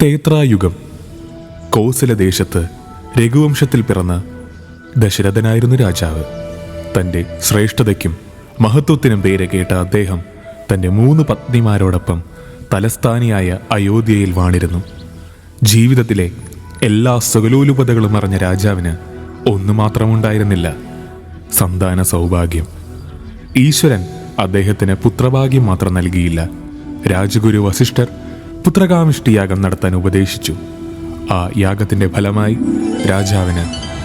തേത്രായുഗം. കോസലദേശത്ത് രഘുവംശത്തിൽ പിറന്ന ദശരഥനായിരുന്നു രാജാവ്. തൻ്റെ ശ്രേഷ്ഠതയ്ക്കും മഹത്വത്തിനും പേര് കേട്ട അദ്ദേഹം തൻ്റെ 3 പത്നിമാരോടൊപ്പം തലസ്ഥാനിയായ അയോധ്യയിൽ വാണിരുന്നു. ജീവിതത്തിലെ എല്ലാ സുഖലോലുപതകളും അറിഞ്ഞ രാജാവിന് ഒന്നു മാത്രമുണ്ടായിരുന്നില്ല: സന്താന സൗഭാഗ്യം. ഈശ്വരൻ അദ്ദേഹത്തിന് പുത്രഭാഗ്യം മാത്രം നൽകിയില്ല. രാജഗുരു വസിഷ്ഠർ പുത്രകാമിഷ്ടിയാഗം നടത്താൻ ഉപദേശിച്ചു. ആ യാഗത്തിൻ്റെ ഫലമായി രാജാവിന്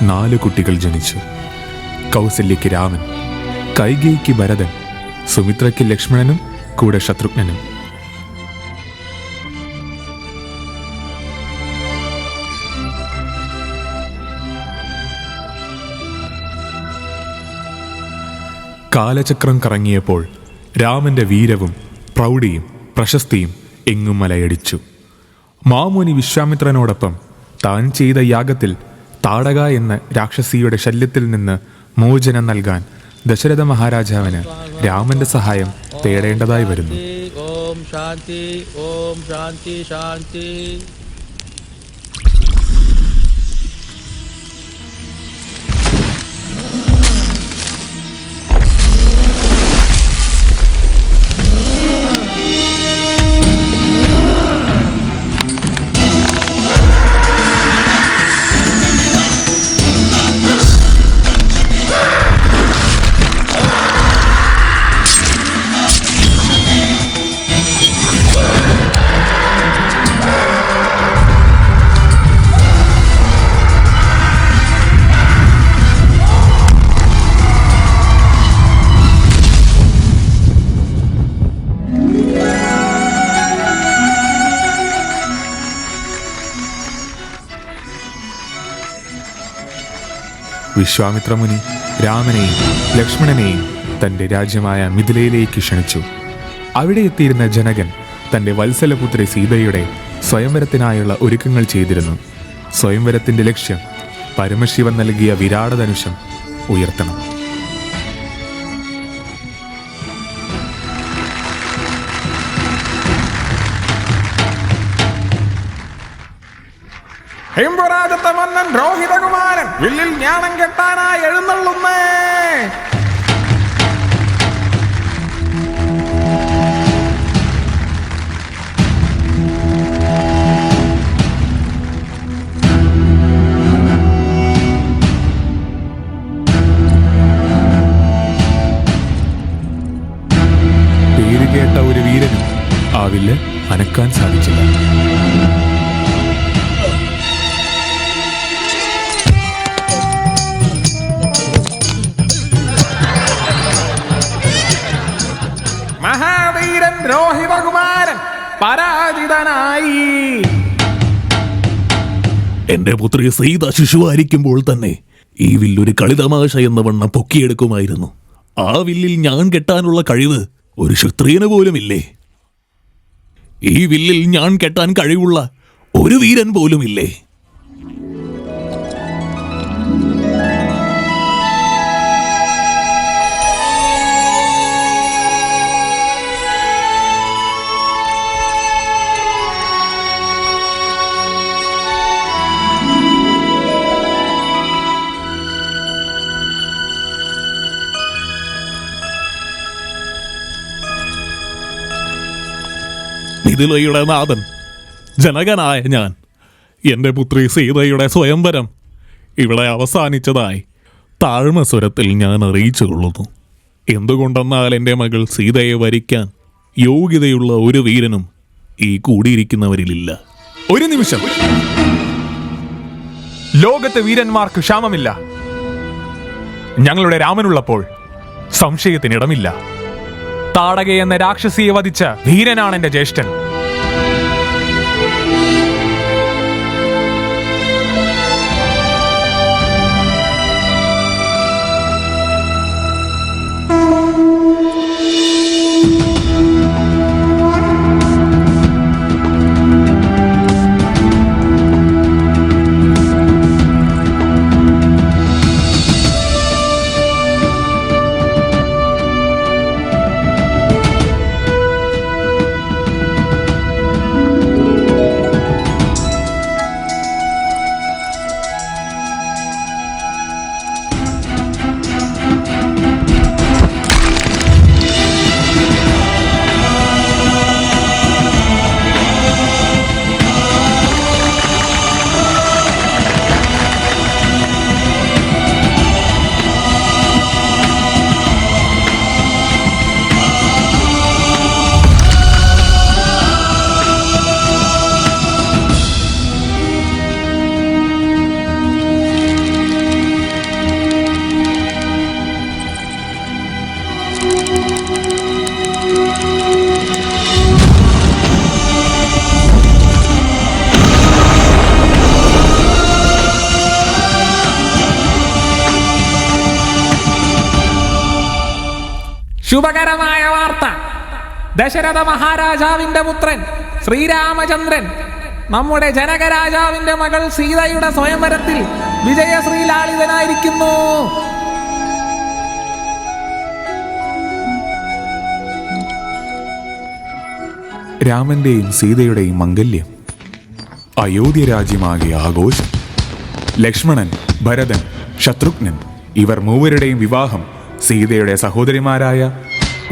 4 കുട്ടികൾ ജനിച്ചു. കൗസല്യയ്ക്ക് രാമൻ, കൈകേയിക്ക് ഭരതൻ, സുമിത്രയ്ക്ക് ലക്ഷ്മണനും കൂടെ ശത്രുഘ്നനും. കാലചക്രം കറങ്ങിയപ്പോൾ രാമന്റെ വീരവും പ്രൗഢിയും പ്രശസ്തിയും എങ്ങും മലയടിച്ചു. മാമുനി വിശ്വാമിത്രനോടൊപ്പം താൻ ചെയ്ത യാഗത്തിൽ താടക എന്ന രാക്ഷസിയുടെ ശല്യത്തിൽ നിന്ന് മോചനം നൽകാൻ ദശരഥ മഹാരാജാവിന് രാമന്റെ സഹായം തേടേണ്ടതായി വരുന്നു. ഓം ശാന്തി, ഓം ശാന്തി ശാന്തി. വിശ്വാമിത്രമുനി രാമനെയും ലക്ഷ്മണനെയും തൻ്റെ രാജ്യമായ മിഥിലയിലേക്ക് ക്ഷണിച്ചു. അവിടെ എത്തിയിരുന്ന ജനകൻ തൻ്റെ വത്സലപുത്രി സീതയുടെ സ്വയംവരത്തിനായുള്ള ഒരുക്കങ്ങൾ ചെയ്തിരുന്നു. സ്വയംവരത്തിൻ്റെ ലക്ഷ്യം പരമശിവൻ നൽകിയ വിരാടധനുഷം ഉയർത്തണം. ഹിംപുരാജത്തെ മന്നൻ രോഹിതകുമാരൻ വില്ലിൽ ജ്ഞാനം കെട്ടാനായി എഴുന്നള്ളുന്നേ. പേര് കേട്ട ഒരു വീരനും ആ വില്ല് അനക്കാൻ സാധിച്ചില്ല. മഹാവീരൻ രോഹിതകുമാരൻ പരാജിതനായി. എന്റെ പുത്രി സീത ശിശുവായിരിക്കുമ്പോൾ തന്നെ ഈ വില്ലൊരു കളിതമാശ എന്ന വണ്ണം പൊക്കിയെടുക്കുമായിരുന്നു. ആ വില്ലിൽ ഞാൻ കെട്ടാനുള്ള കഴിവ് ഒരു ക്ഷത്രിയന് പോലുമില്ലേ? ഈ വില്ലിൽ ഞാൻ കെട്ടാൻ കഴിവുള്ള ഒരു വീരൻ പോലുമില്ലേ? മിഥിലയുടെ നാഥൻ ജനകനായ ഞാൻ, എൻ്റെ പുത്രി സീതയുടെ സ്വയംവരം ഇവിടെ അവസാനിച്ചതായി താഴ്മസ്വരത്തിൽ ഞാൻ അറിയിച്ചു കൊള്ളുന്നു. എന്തുകൊണ്ടെന്നാൽ എൻ്റെ മകൾ സീതയെ വരിക്കാൻ യോഗ്യതയുള്ള ഒരു വീരനും ഈ കൂടിയിരിക്കുന്നവരിലില്ല. ഒരു നിമിഷം. ലോകത്ത് വീരന്മാർക്ക് ക്ഷാമമില്ല. ഞങ്ങളുടെ രാമനുള്ളപ്പോൾ സംശയത്തിനിടമില്ല. താടക എന്ന രാക്ഷസിയെ വധിച്ച ധീരനാണ് എന്റെ ജ്യേഷ്ഠൻ. ശുഭകരമായ വാർത്ത. ദശരഥ മഹാരാജാവിന്റെ പുത്രൻ ശ്രീരാമചന്ദ്രൻ നമ്മുടെ ജനകരാജാവിന്റെ മകൾ സീതയുടെ സ്വയംവരത്തിൽ വിജയശ്രീലാളിതനായിരിക്കുന്നു. രാമന്റെയും സീതയുടെയും മംഗല്യം. അയോധ്യ രാജ്യമാകെ ആഘോഷം. ലക്ഷ്മണൻ, ഭരതൻ, ശത്രുഘ്നൻ ഇവർ മൂവരുടെയും വിവാഹം സീതയുടെ സഹോദരിമാരായ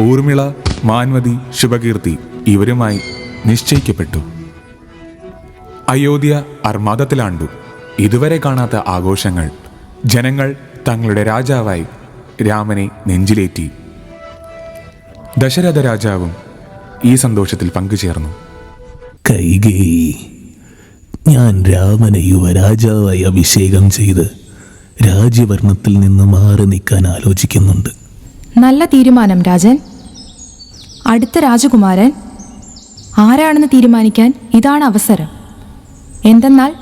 ഊർമിള, മാൻവതി, ശുഭകീർത്തി ഇവരുമായി നിശ്ചയിക്കപ്പെട്ടു. അയോധ്യ അർമാദത്തിലാണ്ടു. ഇതുവരെ കാണാത്ത ആഘോഷങ്ങൾ. ജനങ്ങൾ തങ്ങളുടെ രാജാവായി രാമനെ നെഞ്ചിലേറ്റി. ദശരഥ രാജാവും ഈ സന്തോഷത്തിൽ പങ്കുചേർന്നു. കൈകേയി, ഞാൻ രാമനെ യുവരാജാവായി അഭിഷേകം ചെയ്ത് രാജ്യഭരണത്തിൽ നിന്ന് മാറി നിൽക്കാൻ ആലോചിക്കുന്നുണ്ട്. നല്ല തീരുമാനം രാജൻ. അടുത്ത രാജകുമാരൻ ആരാണെന്ന് തീരുമാനിക്കാൻ ഇതാണ് അവസരം. എന്തെന്നാൽ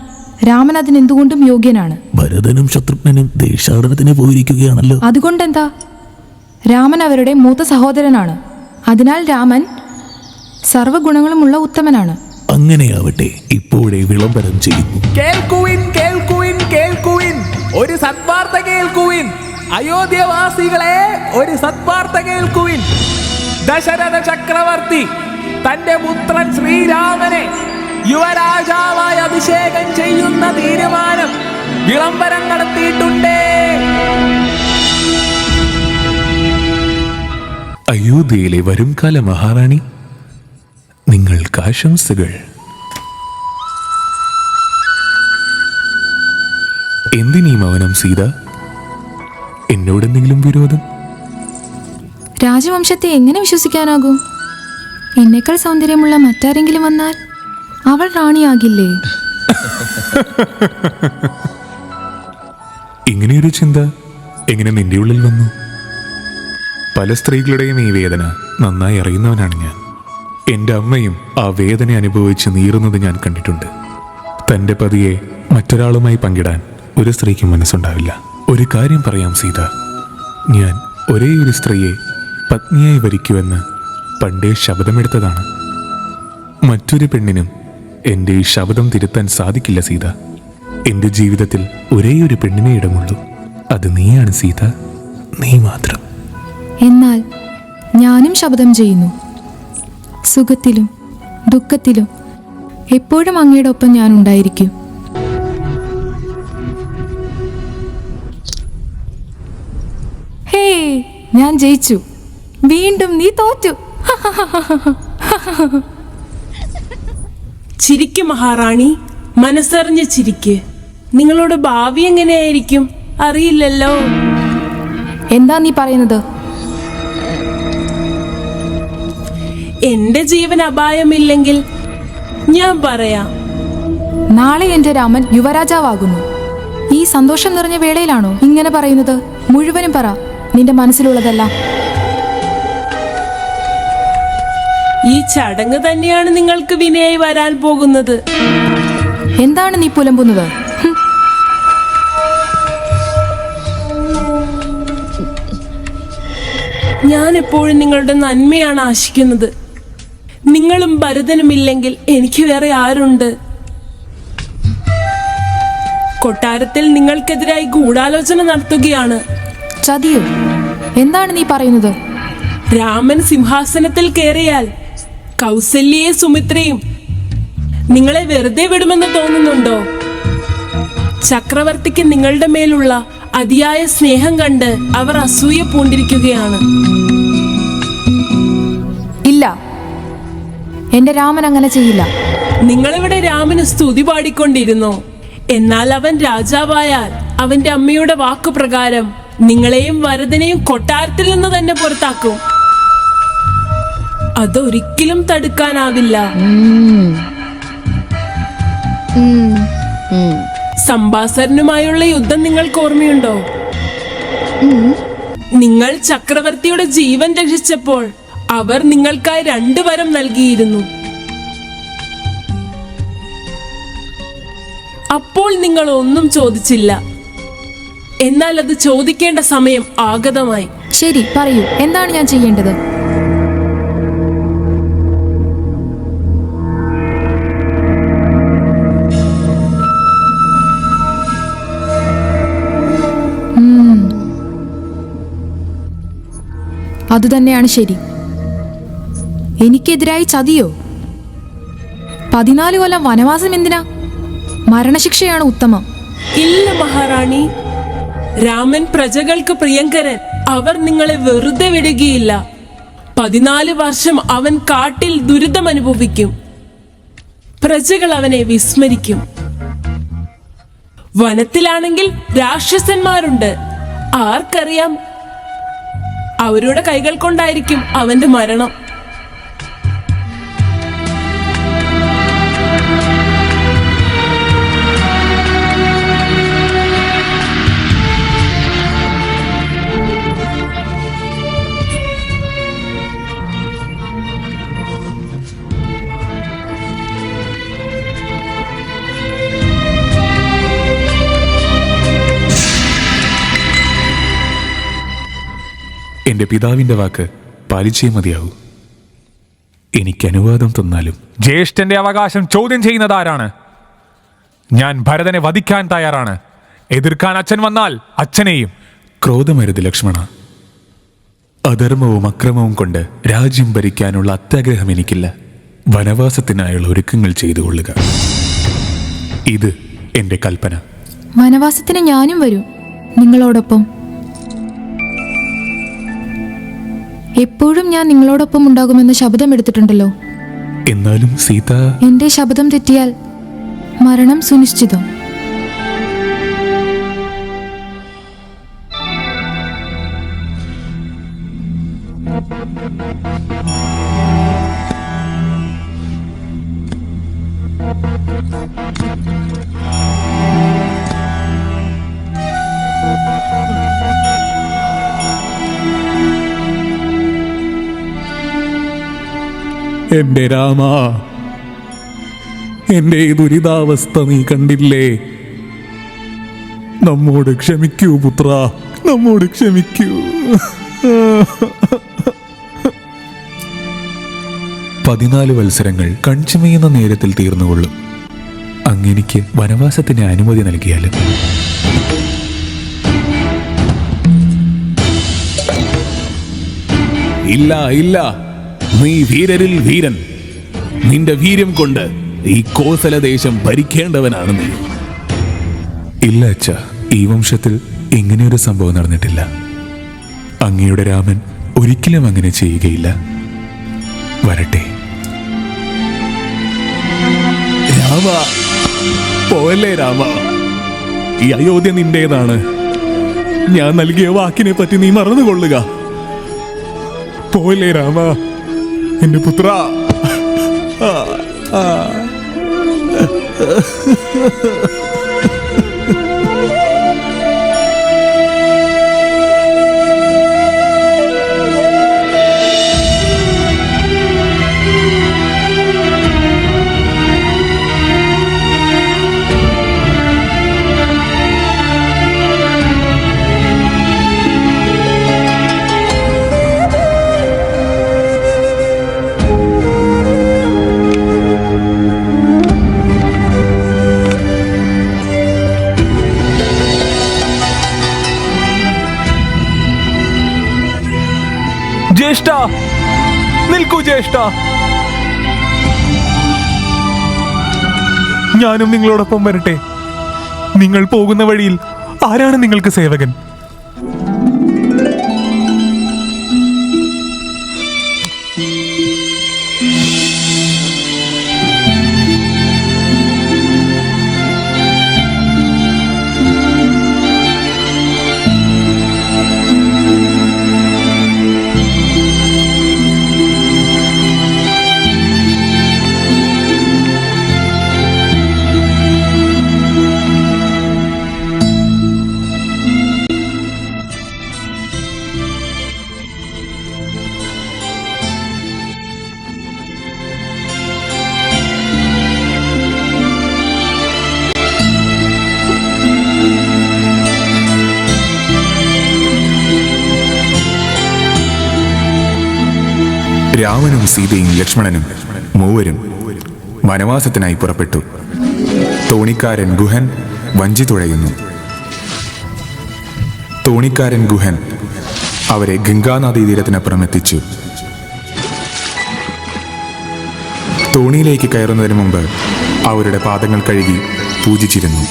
രാമൻ അതിനെന്തുകൊണ്ടും യോഗ്യനാണ്. ഭരതനും ശത്രുഘ്നനും ദേശാടനത്തിന് പോയിരിക്കുകയാണല്ലോ. അതുകൊണ്ടെന്താ? രാമൻ അവരുടെ മൂത്ത സഹോദരനാണ്. അതിനാൽ രാമൻ സർവ്വഗുണങ്ങളുമുള്ള ഉത്തമനാണ്. അങ്ങനെയാവട്ടെ, ഇപ്പോഴേ വിളംബരം ചെയ്യുന്നു. കേൾക്കുവിൻ, കേൾക്കുവിൻ, കേൾക്കുവിൻ, ഒരു സദ്വാർത്ത കേൾക്കുവിൻ. അയോധ്യവാസികളെ, ഒരു സദ്വാർത്ത കേൾക്കുവിൻ. ദശരഥ ചക്രവർത്തി തന്റെ പുത്രൻ ശ്രീരാമനെ യുവരാജാവായി അഭിഷേകം ചെയ്യുന്ന തീരുമാനം വിളംബരം നടത്തിയിട്ടുണ്ട്. അയോധ്യയിലെ വരുംകാല മഹാറാണി, നിങ്ങൾക്ക് ആശംസകൾ. എന്തിനീ മൗനം സീത? എന്നോടെന്തെങ്കിലും വിരോധം? രാജവംശത്തെ എങ്ങനെ വിശ്വസിക്കാനാകും? എന്നേക്കാൾ സൗന്ദര്യമുള്ള മറ്റാരെങ്കിലും വന്നാൽ അവൾ റാണിയാകില്ലേ? ഇങ്ങനെയൊരു ചിന്ത എങ്ങനെ നിന്റെ ഉള്ളിൽ വന്നു? പല സ്ത്രീകളുടെയും ഈ വേദന നന്നായി അറിയുന്നവനാണ് ഞാൻ. എൻ്റെ അമ്മയും ആ വേദന അനുഭവിച്ച് നീറുന്നത് ഞാൻ കണ്ടിട്ടുണ്ട്. തൻ്റെ പതിയെ മറ്റൊരാളുമായി പങ്കിടാൻ ഒരു സ്ത്രീക്ക് മനസ്സുണ്ടാവില്ല. ഒരു കാര്യം പറയാം സീത, ഞാൻ ഒരേ ഒരു സ്ത്രീയെ പത്നിയായി വരിക്കുമെന്ന് പണ്ടേ ശപഥമെടുത്തതാണ്. മറ്റൊരു പെണ്ണിനും എൻ്റെ ഈ ശപഥം തിരുത്താൻ സാധിക്കില്ല സീത. എൻ്റെ ജീവിതത്തിൽ ഒരേ ഒരു പെണ്ണിനെ ഇടമുള്ളൂ. അത് നീയാണ് സീത, നീ മാത്രം. എന്നാൽ ഞാനും ശപഥം ചെയ്യുന്നു, സുഖത്തിലും ദുഃഖത്തിലും എപ്പോഴും അങ്ങയുടെ ഒപ്പം ഞാൻ ഉണ്ടായിരിക്കും. ഹേ, ഞാൻ ജയിച്ചു. വീണ്ടും നീ തോറ്റു. ചിരിക്ക് മഹാറാണി, മനസ്സറിഞ്ഞ് ചിരിക്ക്. നിങ്ങളുടെ ഭാവി എങ്ങനെയായിരിക്കും അറിയില്ലല്ലോ. എന്താ നീ പറയുന്നത്? എന്റെ ജീവൻ അപായമില്ലെങ്കിൽ ഞാൻ പറയാം. നാളെ എന്റെ രാമൻ യുവരാജാവാകുന്നു. ഈ സന്തോഷം നിറഞ്ഞ വേളയിലാണോ ഇങ്ങനെ പറയുന്നത്? മുഴുവനും പറ, നിന്റെ മനസ്സിലുള്ളതെല്ലാം. ഈ ചടങ്ങ് തന്നെയാണ് നിങ്ങൾക്ക് വിനയായി വരാൻ പോകുന്നത്. എന്താണ് നീ പുലമ്പുന്നത്? ഞാൻ എപ്പോഴും നിങ്ങളുടെ നന്മയാണ് ആശിക്കുന്നത്. നിങ്ങളും ഭരതനും ഇല്ലെങ്കിൽ എനിക്ക് വേറെ ആരുണ്ട്? കൊട്ടാരത്തിൽ നിങ്ങൾക്കെതിരായി ഗൂഢാലോചന നടത്തുകയാണ്. ചതിയോ? എന്താണ് നീ പറയുന്നത്? രാമൻ സിംഹാസനത്തിൽ കയറിയാൽ കൗസല്യയെ സുമിത്രയും നിങ്ങളെ വെറുതെ വിടുമെന്ന് തോന്നുന്നുണ്ടോ? ചക്രവർത്തിക്ക് നിങ്ങളുടെ മേലുള്ള അതിയായ സ്നേഹം കണ്ട് അവർ അസൂയ പൂണ്ടിരിക്കുകയാണ്. ഇല്ല, എന്റെ രാമൻ അങ്ങനെ ചെയ്യില്ല. നിങ്ങളിവിടെ രാമന് സ്തുതി പാടിക്കൊണ്ടിരുന്നോ? എന്നാൽ അവൻ രാജാവായാൽ അവന്റെ അമ്മയുടെ വാക്കുപ്രകാരം നിങ്ങളെയും വരദനെയും കൊട്ടാരത്തിൽ നിന്ന് തന്നെ പുറത്താക്കും. അതൊരിക്കലും തടുക്കാനാവില്ല. സംഭാസരനുമായുള്ള യുദ്ധം നിങ്ങൾക്ക് ഓർമ്മയുണ്ടോ? നിങ്ങൾ ചക്രവർത്തിയുടെ ജീവൻ രക്ഷിച്ചപ്പോൾ അവർ നിങ്ങൾക്കായി 2 വരം നൽകിയിരുന്നു. അപ്പോൾ നിങ്ങൾ ഒന്നും ചോദിച്ചില്ല. എന്നാൽ അത് ചോദിക്കേണ്ട സമയം ആഗതമായി. ശരി, പറയൂ, എന്താണ് ഞാൻ ചെയ്യേണ്ടത്? അതുതന്നെയാണ് ശരി. എനിക്കെതിരായി ചതിയോ? 14 കൊല്ലം വനവാസം എന്തിനാ? മരണശിക്ഷയാണ് ഉത്തമം. ഇല്ല മഹാറാണി, രാമൻ പ്രജകൾക്ക് പ്രിയങ്കരൻ. അവർ നിങ്ങളെ വെറുതെ വിടുകയില്ല. 14 വർഷം അവൻ കാട്ടിൽ ദുരിതം അനുഭവിക്കും. പ്രജകൾ അവനെ വിസ്മരിക്കും. വനത്തിലാണെങ്കിൽ രാക്ഷസന്മാരുണ്ട്. ആർക്കറിയാം, അവരുടെ കൈകൾ കൊണ്ടായിരിക്കും അവന്റെ മരണം. എന്റെ പിതാവിന്റെ വാക്ക് പാലിച്ചേ മതിയാവൂ. എനിക്ക് അനുവാദം തന്നാലും. ജ്യേഷ്ഠന്റെ അവകാശം ചോദ്യം ചെയ്യുന്നത് ആരാണ്? ഞാൻ ഭരതനെ വധിക്കാൻ തയ്യാറാണ്. എതിർക്കാൻ അച്ഛൻ വന്നാൽ അച്ഛനെയും. ക്രോധമരുത് ലക്ഷ്മണ. അധർമ്മവും അക്രമവും കൊണ്ട് രാജ്യം ഭരിക്കാനുള്ള അത്യാഗ്രഹം എനിക്കില്ല. വനവാസത്തിനായുള്ള ഒരുക്കങ്ങൾ ചെയ്തുകൊള്ളുക. ഇത് എന്റെ കൽപ്പന. വനവാസത്തിന് ഞാനും വരും നിങ്ങളോടൊപ്പം. എപ്പോഴും ഞാൻ നിങ്ങളോടൊപ്പം ഉണ്ടാകുമെന്ന് ശപഥം എടുത്തിട്ടുണ്ടല്ലോ. എന്നാലും സീത, എന്റെ ശപഥം തെറ്റിയാൽ മരണം സുനിശ്ചിതം. എന്റെ രാമ, എന്റെ ഈ ദുരിതാവസ്ഥ നീ കണ്ടില്ലേ? നമ്മോട് ക്ഷമിക്കൂ പുത്ര, നമ്മോട് ക്ഷമിക്കൂ. 14 വത്സരങ്ങൾ കൺചുമയുന്ന നേരത്തിൽ തീർന്നുകൊള്ളും. അങ്ങെനിക്ക് വനവാസത്തിന് അനുമതി നൽകിയാലും. ഇല്ല ഇല്ല, നീ വീരരിൽ വീരൻ. നിന്റെ വീര്യം കൊണ്ട് ഈ കോസലദേശം ഭരിക്കേണ്ടവനാണ് നീ. ഇല്ല അച്ഛ, ഈ വംശത്തിൽ ഇങ്ങനെയൊരു സംഭവം നടന്നിട്ടില്ല. അങ്ങയുടെ രാമൻ ഒരിക്കലും അങ്ങനെ ചെയ്യുകയില്ല. വരട്ടെ. രാമ, പോവല്ലേ രാമ. ഈ അയോധ്യ നിന്റേതാണ്. ഞാൻ നൽകിയ വാക്കിനെ പറ്റി നീ മറന്നുകൊള്ളുക. പോവല്ലേ രാമ, എന്റെ പുത്ര. ജ്യേഷ്ഠ, നിൽക്കൂ ജ്യേഷ്ഠ. ഞാനും നിങ്ങളോടൊപ്പം വരട്ടെ. നിങ്ങൾ പോകുന്ന വഴിയിൽ ആരാണ് നിങ്ങൾക്ക് സേവകൻ? രാമനും സീതയും ലക്ഷ്മണനും മൂവരും വനവാസത്തിനായി പുറപ്പെട്ടു. തോണിക്കാരൻ ഗുഹൻ വഞ്ചി തുഴയുന്നു. തോണിക്കാരൻ ഗുഹൻ അവരെ ഗംഗാനദീ തീരത്തിനപ്പുറം എത്തിച്ചു. തോണിയിലേക്ക് കയറുന്നതിന് മുമ്പ് അവരുടെ പാദങ്ങൾ കഴുകി പൂജിച്ചിരുന്നു.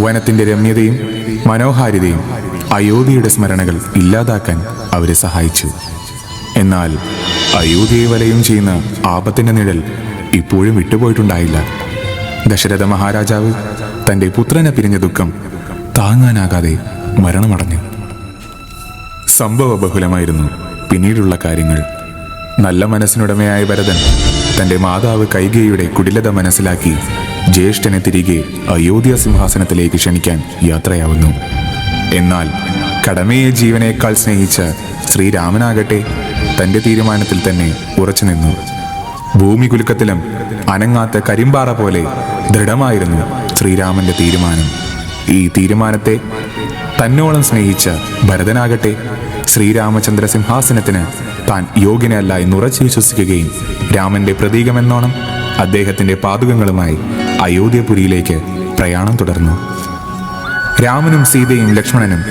വനത്തിന്റെ രമ്യതയും മനോഹാരിതയും അയോധ്യയുടെ സ്മരണകൾ ഇല്ലാതാക്കാൻ അവരെ സഹായിച്ചു. എന്നാൽ അയോധ്യയെ വലയം ചെയ്യുന്ന ആപത്തിന്റെ നിഴൽ ഇപ്പോഴും വിട്ടുപോയിട്ടുണ്ടായില്ല. ദശരഥ മഹാരാജാവ് തന്റെ പുത്രനെ പിരിഞ്ഞ ദുഃഖം താങ്ങാനാകാതെ മരണമടഞ്ഞു. സംഭവ ബഹുലമായിരുന്നു പിന്നീടുള്ള കാര്യങ്ങൾ. നല്ല മനസ്സിനുടമയായ ഭരതൻ തന്റെ മാതാവ് കൈകേയിയുടെ കുടിലത മനസ്സിലാക്കി ജ്യേഷ്ഠനെ തിരികെ അയോധ്യ സിംഹാസനത്തിലേക്ക് ക്ഷണിക്കാൻ യാത്രയാവുന്നു. എന്നാൽ കടമയെ ജീവനേക്കാൾ സ്നേഹിച്ച ശ്രീരാമനാകട്ടെ തന്റെ തീരുമാനത്തിൽ തന്നെ ഉറച്ചു നിന്നു. ഭൂമി കുലുക്കത്തിലും അനങ്ങാത്ത കരിമ്പാറ പോലെ ദൃഢമായിരുന്നു ശ്രീരാമന്റെ തീരുമാനം. ഈ തീരുമാനത്തെ തന്നോളം സ്നേഹിച്ച ഭരതനാകട്ടെ ശ്രീരാമചന്ദ്ര സിംഹാസനത്തിന് താൻ യോഗ്യനല്ല എന്നുറച്ചു വിശ്വസിക്കുകയും രാമന്റെ പ്രതീകമെന്നോണം അദ്ദേഹത്തിന്റെ പാതുകങ്ങളുമായി അയോധ്യപുരിയിലേക്ക് പ്രയാണം തുടർന്നു. രാമനും സീതയും ലക്ഷ്മണനും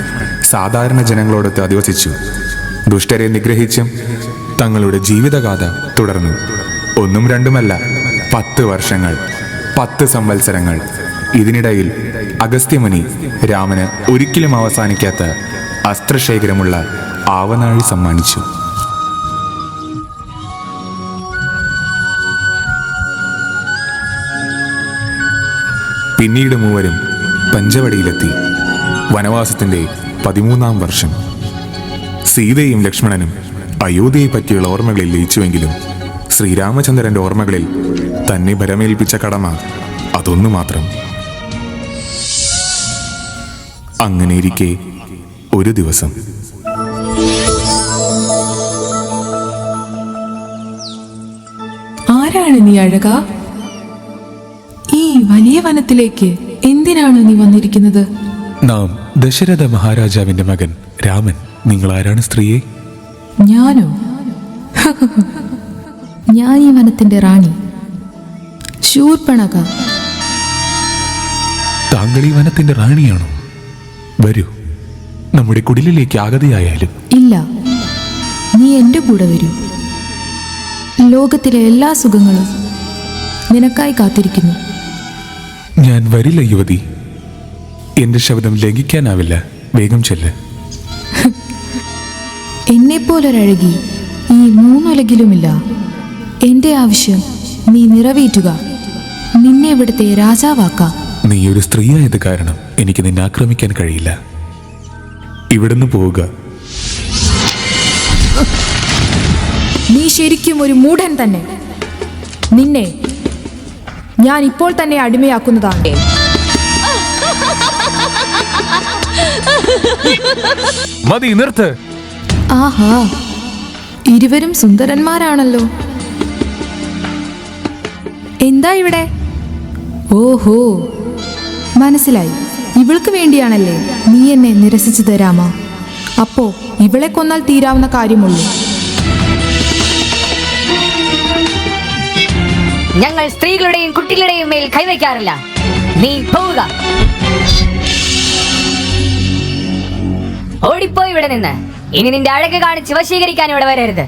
സാധാരണ ജനങ്ങളോടൊത്ത് അധിവസിച്ചു. ദുഷ്ടരെ നിഗ്രഹിച്ചും തങ്ങളുടെ ജീവിതഗാഥ തുടർന്നു. ഒന്നും രണ്ടുമല്ല, 10 വർഷങ്ങൾ, 10 സംവത്സരങ്ങൾ. ഇതിനിടയിൽ അഗസ്ത്യമുനി രാമന് ഒരിക്കലും അവസാനിക്കാത്ത അസ്ത്രശേഖരമുള്ള ആവനാഴി സമ്മാനിച്ചു. പിന്നീട് മൂവരും പഞ്ചവടിയിലെത്തി. വനവാസത്തിന്റെ 13-ാം വർഷം. സീതയും ലക്ഷ്മണനും അയോധ്യയെ പറ്റിയുള്ള ഓർമ്മകളിൽ ലയിച്ചുവെങ്കിലും ശ്രീരാമചന്ദ്രന്റെ ഓർമ്മകളിൽ തന്നെ ഭരമേൽപ്പിച്ച കടമ അതൊന്നു മാത്രം. അങ്ങനെയിരിക്കെ ഒരു ദിവസം ആരാണ് നീ അഴക? ഈ വലിയ വനത്തിലേക്ക് എന്തിനാണ് നീ വന്നിരിക്കുന്നത്? നാം ദശരഥ മഹാരാജാവിന്റെ മകൻ രാമൻ. നിങ്ങൾ ആരാണ് സ്ത്രീയെ? ഞാനോ? ഞാൻ ഈ വനത്തിന്റെ റാണി ശൂർപ്പണഖ. താങ്കൾ ഈ വനത്തിന്റെ റാണിയാണോ? വരൂ, നമ്മുടെ കുടിലിലേക്ക് ആഗതയായാലും. ഇല്ല, നീ എന്റെ കൂടെ വരൂ. ലോകത്തിലെ എല്ലാ സുഖങ്ങളും നിനക്കായി കാത്തിരിക്കുന്നു. ഞാൻ വരില്ല യുവതി. എന്റെ ശബ്ദം ലംഘിക്കാനാവില്ല. വേഗം ചെല്ല്. എന്നെപ്പോലൊരഴകി ഈ മൂന്നുലകിലുമില്ല. എന്റെ ആവശ്യം നീ നിറവേറ്റുക. നിന്നെ ഇവിടുത്തെ രാജാവാക്കാം. നീ ഒരു സ്ത്രീയായത് കാരണം എനിക്ക് നിന്നെ ആക്രമിക്കാൻ കഴിയില്ല. ഇവിടുന്ന് പോവുക. നീ ശരിക്കും ഒരു മൂഢൻ തന്നെ. നിന്നെ ഞാൻ ഇപ്പോൾ തന്നെ അടിമയാക്കുന്നതാണ്. മതി, നിർത്ത്. ആഹാ, ഇരുവരും സുന്ദരന്മാരാണല്ലോ. എന്താ ഇവിടെ? ഓഹോ, മനസ്സിലായി. ഇവൾക്ക് വേണ്ടിയാണല്ലേ നീ എന്നെ നിരസിച്ചു തരാമോ? അപ്പോ ഇവളെ കൊന്നാൽ തീരാവുന്ന കാര്യമുള്ളൂ. ഞങ്ങൾ സ്ത്രീകളുടെയും കുട്ടികളുടെയും മേൽ കൈവയ്ക്കാറില്ല. നീ പോവുക. ഓടിപ്പോയി ഇവിടെ നിന്ന്. ഇനി നിന്റെ അഴക് കാണിച്ച് വശീകരിക്കാൻ ഇവിടെ വരരുത്.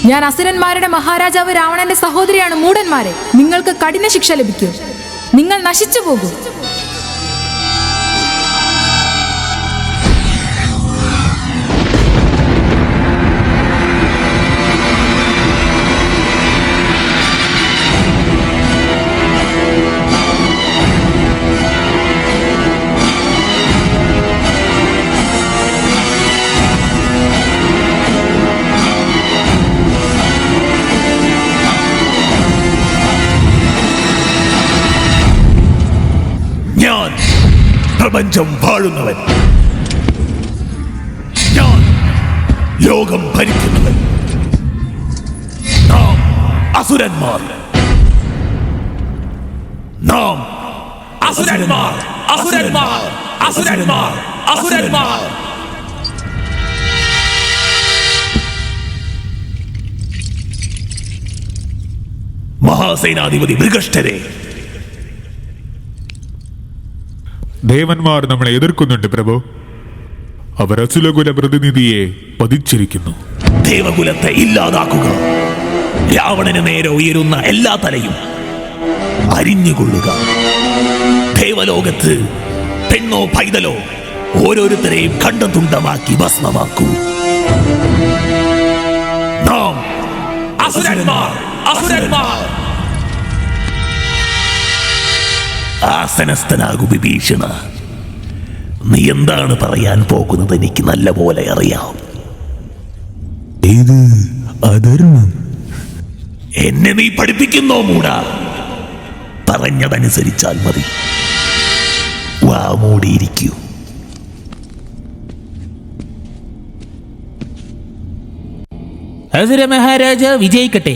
ഞാൻ അസുരന്മാരുടെ മഹാരാജാവ് രാവണന്റെ സഹോദരിയാണ്. മൂഢന്മാരെ, നിങ്ങൾക്ക് കഠിന ശിക്ഷ ലഭിക്കും. നിങ്ങൾ നശിച്ചു പോകും. ഞാൻ പ്രപഞ്ചം വാഴുന്നവൻ. ഞാൻ ലോകം ഭരിക്കുന്നവൻ. നാം അസുരന്മാർ. നാം അസുരന്മാർ അസുരന്മാർ അസുരന്മാർ അസുരന്മാർ. മഹാസേനാധിപതി മൃഗഷ്ഠരെ, ദേവന്മാർ നമ്മളെ എതിർക്കുന്നുണ്ട് പ്രഭു. അവർ അസുലകുല പ്രതിനിധിയെ വധിച്ചിരിക്കുന്നു. ദേവകുലത്തെ ഇല്ലാതാക്കുക. രാവണന് നേരെ ഉയരുന്ന എല്ലാ തലയും അരിഞ്ഞുകൊള്ളുക. ദേവലോകത്ത് പെണ്ണോ പൈതലോ ഓരോരുത്തരെയും കണ്ടം തുണ്ടമാക്കി ഭസ്മമാക്കൂ. നാം അസുരന്മാർ അസുരന്മാർ. ആസനസ്ഥനാകു വിഭീഷണ. നീ എന്താണ് പറയാൻ പോകുന്നത് എനിക്ക് നല്ല പോലെ അറിയാം. ഇത് അധർമ്മം. എന്നെ നീ പഠിപ്പിക്കുന്നോ മൂടാ? പറഞ്ഞതനുസരിച്ചാൽ മതി. വാ മൂടിയിരിക്കൂ. അസുര മഹാരാജാവ് വിജയിക്കട്ടെ.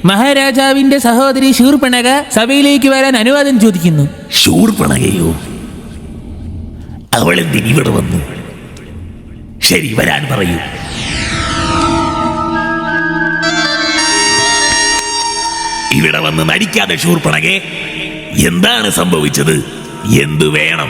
മഹാരാജാവിന്റെ സഹോദരി ശൂർപ്പണഖ സഭയിലേക്ക് വരാൻ അനുവാദം ചോദിക്കുന്നു. ശൂർപ്പണഖയോ? അവളെന്തിന് ഇവിടെ വന്നു? ശരി, വരാൻ പറയൂ. ഇവിടെ വന്ന് നടിക്കാതെ ശൂർപ്പണഖേ. എന്താണ് സംഭവിച്ചത്? എന്തു വേണം?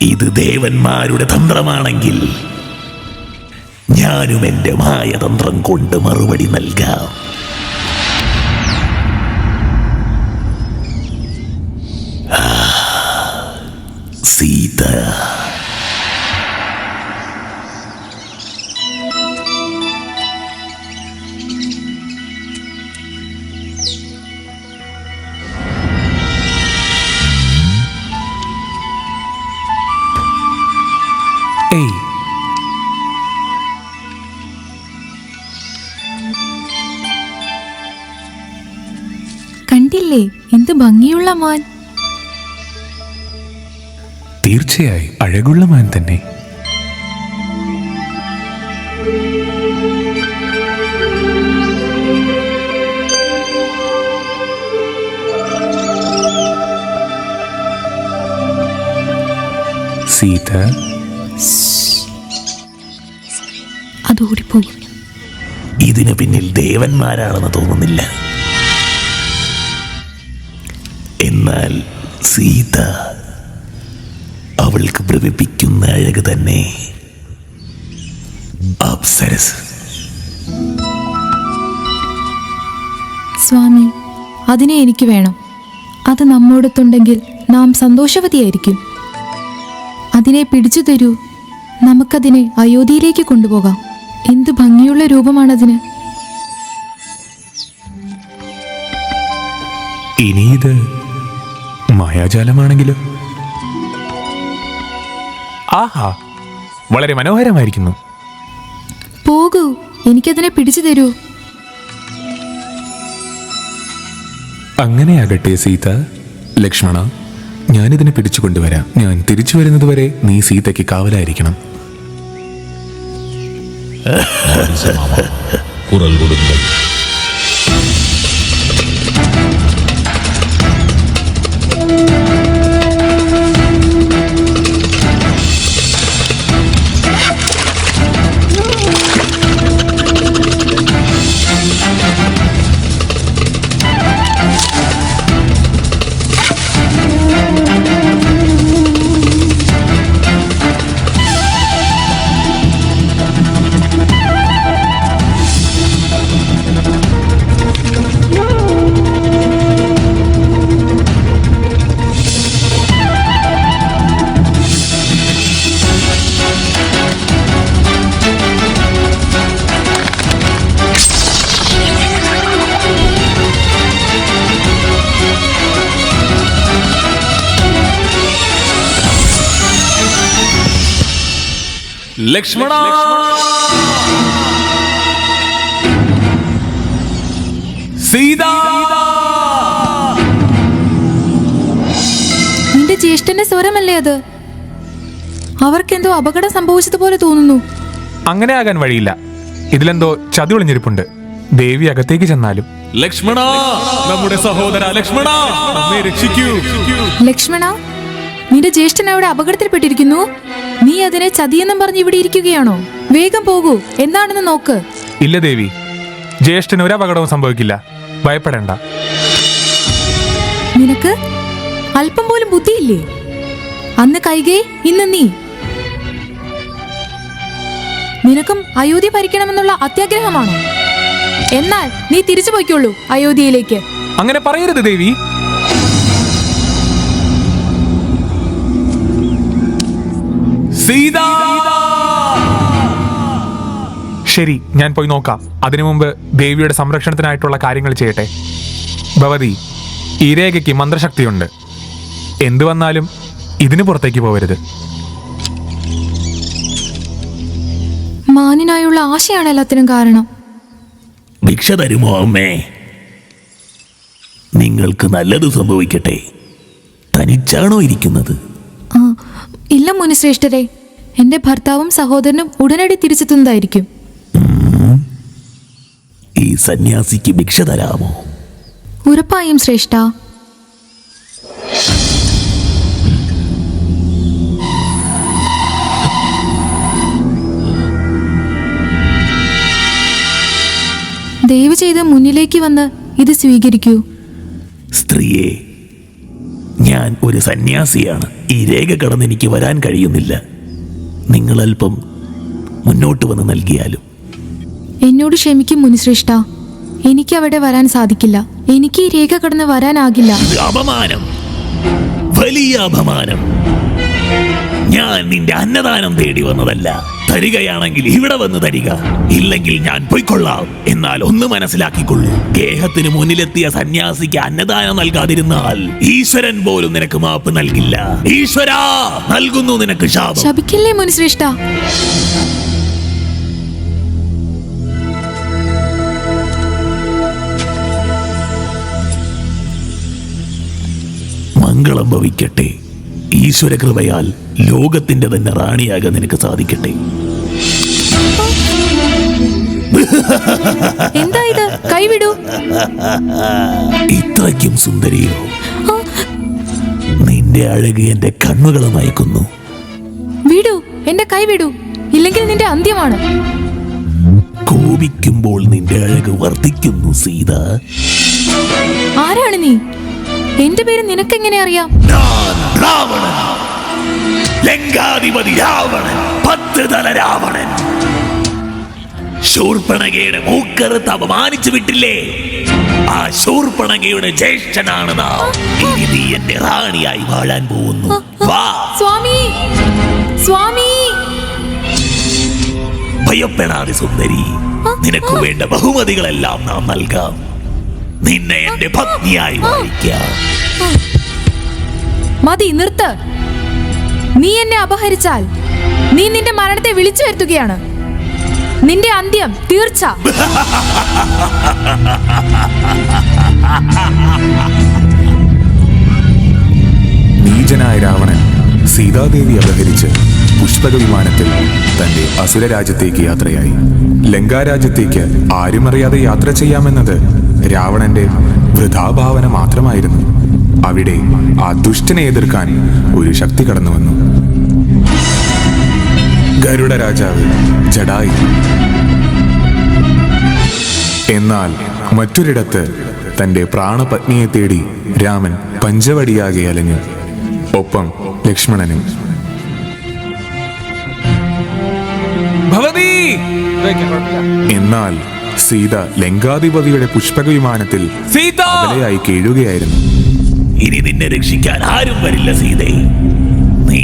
ഇത് ദേവന്മാരുടെ തന്ത്രമാണെങ്കിൽ ഞാനും എന്റെ മായതന്ത്രം കൊണ്ട് മറുപടി നൽകാം. സീത, ഏയ്, കണ്ടില്ലേ എന്ത് ഭംഗിയുള്ള മാൻ. തീർച്ചയായും അഴകുള്ള മാൻ തന്നെ. സീത, അത് ഓടിപ്പോകും. ഇതിനു പിന്നിൽ ദേവന്മാരാണെന്ന് തോന്നുന്നില്ല. എന്നാൽ സീത, അവൾക്ക് ഭ്രമിപ്പിക്കുന്ന അഴക് തന്നെ. അപ്സരസ്. സ്വാമി, അതിനെ എനിക്ക് വേണം. അത് നമ്മോടൊത്തുണ്ടെങ്കിൽ നാം സന്തോഷവതിയായിരിക്കും. അതിനെ പിടിച്ചു തരൂ. നമുക്കതിനെ അയോധ്യയിലേക്ക് കൊണ്ടുപോകാം. എന്ത് ഭംഗിയുള്ള രൂപമാണതിന്. ഇനി ഇത് മായാജാലമാണെങ്കിലോ? ആഹാ, വളരെ മനോഹരമായിരിക്കുന്നു. പോകൂ, എനിക്കതിനെ പിടിച്ചു തരൂ. അങ്ങനെയാകട്ടെ സീത. ലക്ഷ്മണ, ഞാനിതിനെ പിടിച്ചു കൊണ്ടുവരാം. ഞാൻ തിരിച്ചു വരുന്നതുവരെ നീ സീതയ്ക്ക് കാവലായിരിക്കണം. குரல் கொடுங்கள். ലക്ഷ്മണ സീത നിന്റെ ജ്യേഷ്ഠന്റെ സ്വരമല്ലേ അത്? അവർക്കെന്തോ അപകടം സംഭവിച്ചതുപോലെ തോന്നുന്നു. അങ്ങനെ ആകാൻ വഴിയില്ല. ഇതിലെന്തോ ചതി ഒളിഞ്ഞിരിപ്പുണ്ട്. ദേവി അകത്തേക്ക് ചെന്നാലും. ലക്ഷ്മണ, നമ്മുടെ സഹോദര ലക്ഷ്മണ, നമ്മെ രക്ഷിക്കൂ. ലക്ഷ്മണ, നിന്റെ ജ്യേഷ്ഠൻ അവിടെ അപകടത്തിൽപ്പെട്ടിരിക്കുന്നു. നീ അതിനെ ചതിയെന്നും പറഞ്ഞ് ഇവിടെ ഇരിക്കുകയാണോ? വേഗം പോകൂ, എന്താണെന്ന് നോക്ക്. ഇല്ല ദേവി, ജ്യേഷ്ഠന് ഒരു അപകടവും സംഭവിക്കില്ല. ഭയപ്പെടേണ്ട. നിനക്ക് അല്പം പോലും ബുദ്ധിയില്ലേ? അന്ന് കൈകേ, ഇന്ന് നീ. നിനക്കും അയോധ്യ ഭരിക്കണമെന്നുള്ള അത്യാഗ്രഹമാണോ? എന്നാൽ നീ തിരിച്ചു പോയിക്കോളൂ അയോധ്യയിലേക്ക്. അങ്ങനെ പറയരുത് ദേവി. സീത, ശരി, ഞാൻ പോയി നോക്കാം. അതിനു മുമ്പ് ദേവിയുടെ സംരക്ഷണത്തിനായിട്ടുള്ള കാര്യങ്ങൾ ചെയ്യട്ടെ. ഭവതി, ഈ രേഖയ്ക്ക് മന്ത്രശക്തിയുണ്ട്. എന്തു വന്നാലും ഇതിന് പുറത്തേക്ക് പോവരുത്. മാനിനായുള്ള ആശയാണ് എല്ലാത്തിനും കാരണം. ഭിക്ഷ തരുമോ അമ്മേ? നിങ്ങൾക്ക് നല്ലത് സംഭവിക്കട്ടെ. തനിച്ചാണോ ഇരിക്കുന്നത്? ആ, ഇല്ല മുനിശ്രേഷ്ഠരെ, എന്റെ ഭർത്താവും സഹോദരനും ഉടനടി തിരിച്ചെത്തുന്നതായിരിക്കും. ഈ സന്യാസിക്ക് ഭിക്ഷ തരാമോ? ഉറപ്പായും ശ്രേഷ്ഠ. ദയവ് ചെയ്ത് മുന്നിലേക്ക് വന്ന് ഇത് സ്വീകരിക്കൂ. സ്ത്രീയെ, ഞാൻ ഒരു സന്യാസിയാണ്. ഈ രേഖ കടന്ന് എനിക്ക് വരാൻ കഴിയുന്നില്ല. നിങ്ങൾ അല്പം മുന്നോട്ട് വന്ന് നൽകിയാലും. എന്നോട് ക്ഷമിക്കും മുനിശ്രേഷ്ഠ, എനിക്ക് അവിടെ വരാൻ സാധിക്കില്ല. എനിക്ക് ഈ രേഖ കടന്ന് വരാനാകില്ല. ഇത് അപമാനം, വലിയ അപമാനം. ഞാൻ നിന്റെ അന്നദാനം തേടി വന്നതല്ല. തരികയാണെങ്കിൽ ഇവിടെ വന്ന് തരിക, ഇല്ലെങ്കിൽ ഞാൻ പൊയ്ക്കൊള്ളാം. എന്നാൽ ഒന്ന് മനസ്സിലാക്കിക്കൊള്ളൂ, ഗേഹത്തിന് മുന്നിലെത്തിയ സന്യാസിക്ക് അന്നദാനം നൽകാതിരുന്നാൽ ഈശ്വരൻ പോലും നിനക്ക് മാപ്പ് നൽകില്ല. ഈശ്വരാ, നൽകുന്നു നിനക്ക് ശാപം. ശപിക്കില്ലേ മുനിശ്രേഷ്ഠ? മംഗളം ഭവിക്കട്ടെ. ഈശ്വര കൃപയാൽ ലോകത്തിന്റെ തന്നെ റാണിയാകാൻ നിനക്ക് സാധിക്കട്ടെ. എന്താ ഇത്? കൈവിടൂ. ഇത്രയ്ക്കും സുന്ദരിയോ? നിന്റെ അഴക് എന്റെ കണ്ണുകളെ നയിക്കുന്നു. വിടൂ, എന്റെ കൈ വിടൂ, ഇല്ലെങ്കിൽ നിന്റെ അന്ത്യമാണ്. കോപിക്കുമ്പോൾ നിന്റെ അഴക് വർദ്ധിക്കുന്നു സീത. ആരാണ് നീ? എന്റെ പേര് നിനക്കെങ്ങനെ അറിയാം? ഞാൻ രാവണൻ, ലങ്കാധിപതി രാവണൻ, 10 തല രാവണൻ. ശൂർപ്പണഖയുടെ മൂക്കറുത്ത് അപമാനിച്ചു വിട്ടില്ലേ? ആ ശൂർപ്പണഖയുടെ ജ്യേഷ്ഠനാണ് നാം. ഇനി നീ എന്റെ റാണിയായി വാഴാൻ പോകുന്നു. വാ സ്വാമി, സ്വാമി. ഭയപ്പെടാതെ സുന്ദരി, നിനക്ക് വേണ്ട ബഹുമതികളെല്ലാം നാം നൽകാം. നിന്നെ എന്റെ പത്നിയായി വാഴിക്കാം. മതി, നിർത്ത്. നീ എന്നെ അപഹരിച്ചാൽ നീ നിന്റെ മരണത്തെ വിളിച്ചു വരുത്തുകയാണ്. നിന്റെ അന്ത്യം തീർച്ച. നീചനായ രാവണൻ സീതാദേവി അപഹരിച്ച് പുഷ്പക വിമാനത്തിൽ തന്റെ അസുര രാജ്യത്തേക്ക് യാത്രയായി. ലങ്കാരാജ്യത്തേക്ക് ആരുമറിയാതെ യാത്ര ചെയ്യാമെന്നത് രാവണന്റെ വൃഥാഭാവന മാത്രമായിരുന്നു. അവിടെ ആ ദുഷ്ടനെ എതിർക്കാൻ ഒരു ശക്തി കടന്നു വന്നു. ഗരുഡ രാജാവ് ജഡായി. എന്നാൽ മറ്റൊരിടത്ത് തന്റെ പ്രാണപത്നിയെ തേടി രാമൻ പഞ്ചവടിയാകെ അലഞ്ഞു. ഒപ്പം ലക്ഷ്മണനും. ഭവതി! എന്നാൽ സീത ലങ്കാധിപതിയുടെ പുഷ്പക വിമാനത്തിൽ സീത! അകലെയായി കീഴുകയായിരുന്നു. ഇനി നിന്നെ രക്ഷിക്കാൻ ആരും വരില്ല സീതേ. നീ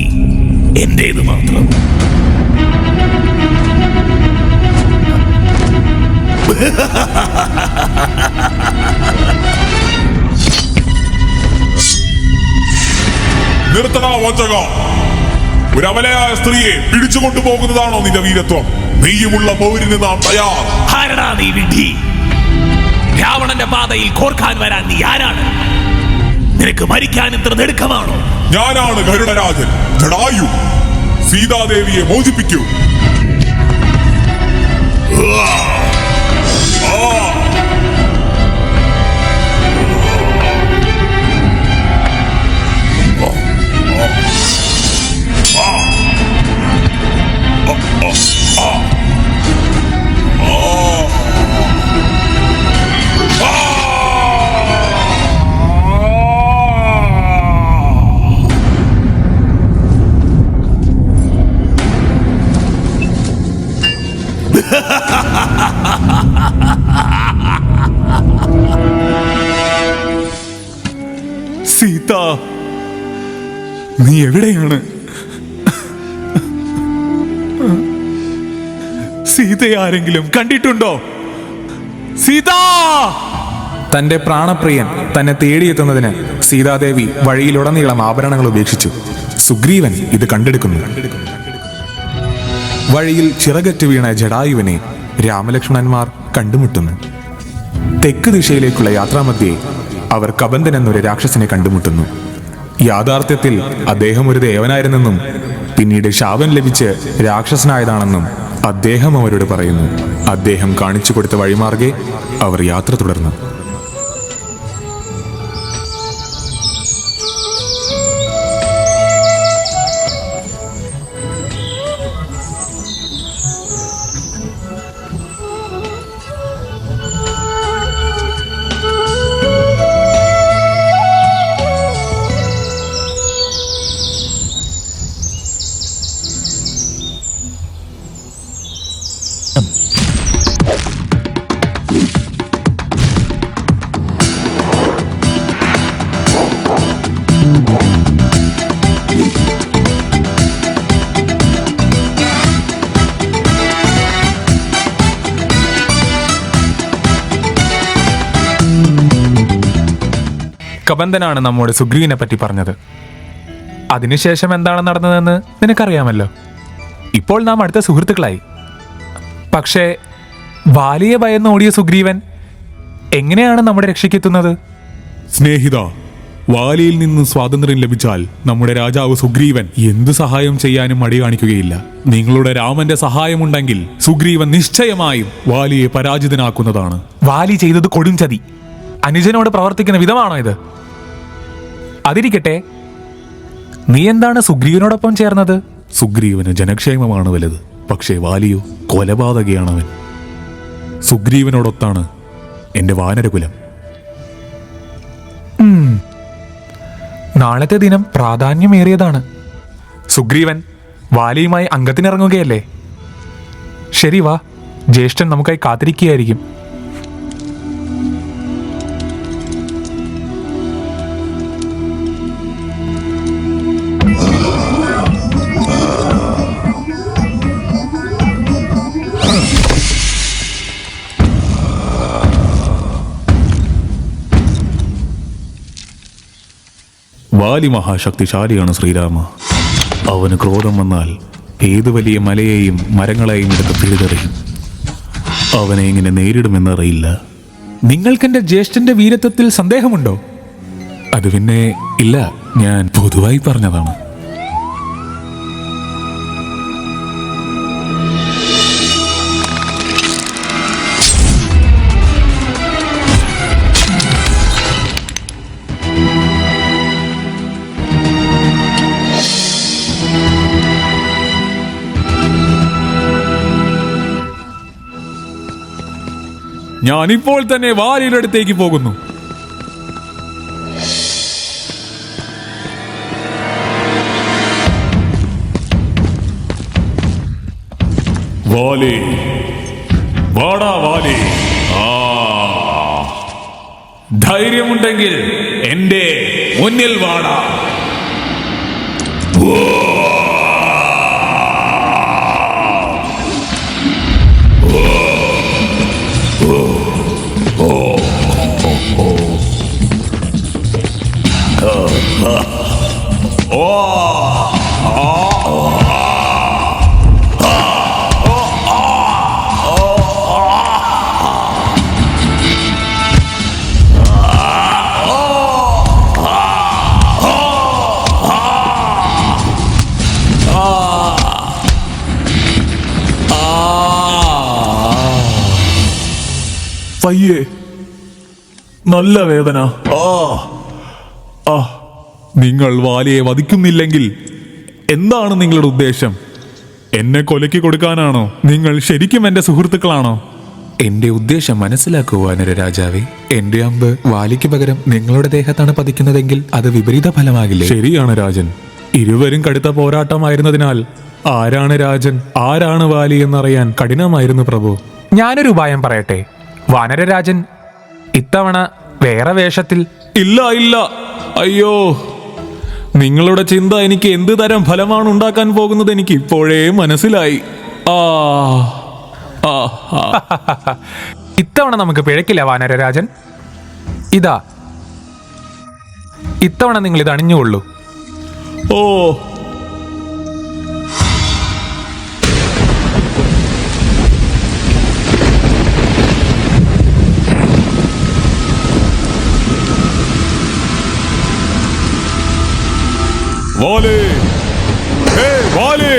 എന്റേത് മാത്രം. നിർത്തണ വഞ്ചക. ഒരു അമലയായ സ്ത്രീയെ പിടിച്ചുകൊണ്ടുപോകുന്നതാണോ നിന്റെ വീരത്വം? നീയുമുള്ള പൗരിന് നാം തയ്യാർ. ആരടാ നീ വിഡ്ഢി? രാവണന്റെ പാതയിൽ കോർക്കാൻ വരാൻ നീ ആരാണ്? നിനക്ക് മരിക്കാൻ ഇത്ര നെടുക്കമാണോ? ഞാനാണ് ഗരുഡരാജൻ ജടായു. സീതാദേവിയെ മോചിപ്പിക്കൂ. സീത, നീ എവിടെയാണ്? സീതയെ ആരെങ്കിലും കണ്ടിട്ടുണ്ടോ? സീത! തന്റെ പ്രാണപ്രിയൻ തന്നെ തേടിയെത്തുന്നതിന് സീതാദേവി വഴിയിലുടനീളം ആഭരണങ്ങൾ ഉപേക്ഷിച്ചു. സുഗ്രീവൻ ഇത് കണ്ടെടുക്കുന്നു. വഴിയിൽ ചിറകറ്റ് വീണ ജടായുവിനെ രാമലക്ഷ്മണന്മാർ കണ്ടുമുട്ടുന്നു. തെക്ക് ദിശയിലേക്കുള്ള യാത്രാമധ്യേ അവർ കബന്ധൻ എന്നൊരു രാക്ഷസനെ കണ്ടുമുട്ടുന്നു. യാഥാർത്ഥ്യത്തിൽ അദ്ദേഹം ഒരു ദേവനായിരുന്നെന്നും പിന്നീട് ശാപം ലഭിച്ച് രാക്ഷസനായതാണെന്നും അദ്ദേഹം അവരോട് പറയുന്നു. അദ്ദേഹം കാണിച്ചു കൊടുത്ത വഴിമാർഗെ അവർ യാത്ര തുടർന്നു. കബന്ധനാണ് നമ്മോട് സുഗ്രീവനെ പറ്റി പറഞ്ഞത്. അതിനുശേഷം എന്താണ് നടന്നതെന്ന് നിനക്കറിയാമല്ലോ. ഇപ്പോൾ നാം അടുത്ത സുഹൃത്തുക്കളായി. പക്ഷേ വാലിയെ ഭയന്ന് ഓടിയ സുഗ്രീവൻ എങ്ങനെയാണ് നമ്മുടെ രക്ഷയ്ക്കെത്തുന്നത്? സ്നേഹിത, വാലിയിൽ നിന്ന് സ്വാതന്ത്ര്യം ലഭിച്ചാൽ നമ്മുടെ രാജാവ് സുഗ്രീവൻ എന്ത് സഹായം ചെയ്യാനും മടി കാണിക്കുകയില്ല. നിങ്ങളുടെ രാമന്റെ സഹായമുണ്ടെങ്കിൽ സുഗ്രീവൻ നിശ്ചയമായും വാലിയെ പരാജിതനാക്കുന്നതാണ്. വാലി ചെയ്തത് കൊടും ചതി. അനുജനോട് പ്രവർത്തിക്കുന്ന വിധമാണോ ഇത്? അതിരിക്കട്ടെ, നീ എന്താണ് സുഗ്രീവനോടൊപ്പം ചേർന്നത്? സുഗ്രീവന് ജനക്ഷേമമാണ് വലുത്. പക്ഷേ വാലിയോ കൊലപാതകയാണവൻ. സുഗ്രീവനോടൊത്താണ് എന്റെ വാനരകുലം. നാളത്തെ ദിനം പ്രാധാന്യമേറിയതാണ്. സുഗ്രീവൻ വാലിയുമായി അംഗത്തിനിറങ്ങുകയല്ലേ? ശരി, വാ. ജ്യേഷ്ഠൻ നമുക്കായി കാത്തിരിക്കുകയായിരിക്കും. വാലി മഹാശക്തിശാലിയാണ് ശ്രീരാമ. അവന് ക്രോധം വന്നാൽ ഏത് വലിയ മലയെയും മരങ്ങളെയും എടുത്ത് പിഴുതെറിയും. അവനെ എങ്ങനെ നേരിടുമെന്നറിയില്ല. നിങ്ങൾക്കെന്റെ ജ്യേഷ്ഠന്റെ വീരത്വത്തിൽ സന്ദേഹമുണ്ടോ? അത് പിന്നെ ഇല്ല, ഞാൻ പൊതുവായി പറഞ്ഞതാണ്. ഞാനിപ്പോൾ തന്നെ വാലിയുടെ അടുത്തേക്ക് പോകുന്നു. വാലി, വാടാ വാലി. ധൈര്യമുണ്ടെങ്കിൽ എന്റെ മുന്നിൽ വാടാ. പയ്യെ, നല്ല വേദന. നിങ്ങൾ വാലിയെ വധിക്കുന്നില്ലെങ്കിൽ എന്താണ് നിങ്ങളുടെ ഉദ്ദേശം? എന്നെ കൊലയ്ക്ക് കൊടുക്കാനാണോ? നിങ്ങൾ ശരിക്കും എന്റെ സുഹൃത്തുക്കളാണോ? എന്റെ ഉദ്ദേശം മനസ്സിലാക്കൂ വാനര രാജാവേ. എന്റെ അമ്പ് വാലിക്ക് പകരം നിങ്ങളുടെ ദേഹത്താണ് പതിക്കുന്നതെങ്കിൽ അത് വിപരീത ഫലമാകില്ലേ? ശരിയാണ് രാജൻ. ഇരുവരും കടുത്ത പോരാട്ടമായിരുന്നതിനാൽ ആരാണ് രാജൻ ആരാണ് വാലി എന്നറിയാൻ കഠിനമായിരുന്നു പ്രഭു. ഞാനൊരു ഉപായം പറയട്ടെ. വാനരരാജൻ ഇത്തവണ വേറെ വേഷത്തിൽ. ഇല്ല ഇല്ല, അയ്യോ, നിങ്ങളുടെ ചിന്ത എനിക്ക് എന്ത് തരം ഫലമാണ് ഉണ്ടാക്കാൻ പോകുന്നത് എനിക്ക് ഇപ്പോഴേ മനസ്സിലായി. ഇത്തവണ നമുക്ക് പിഴക്കില്ല വാനരരാജൻ. ഇതാ, ഇത്തവണ നിങ്ങൾ ഇത് അണിഞ്ഞുകൊള്ളൂ. ഓ, വാലി, ഹേ വാലി.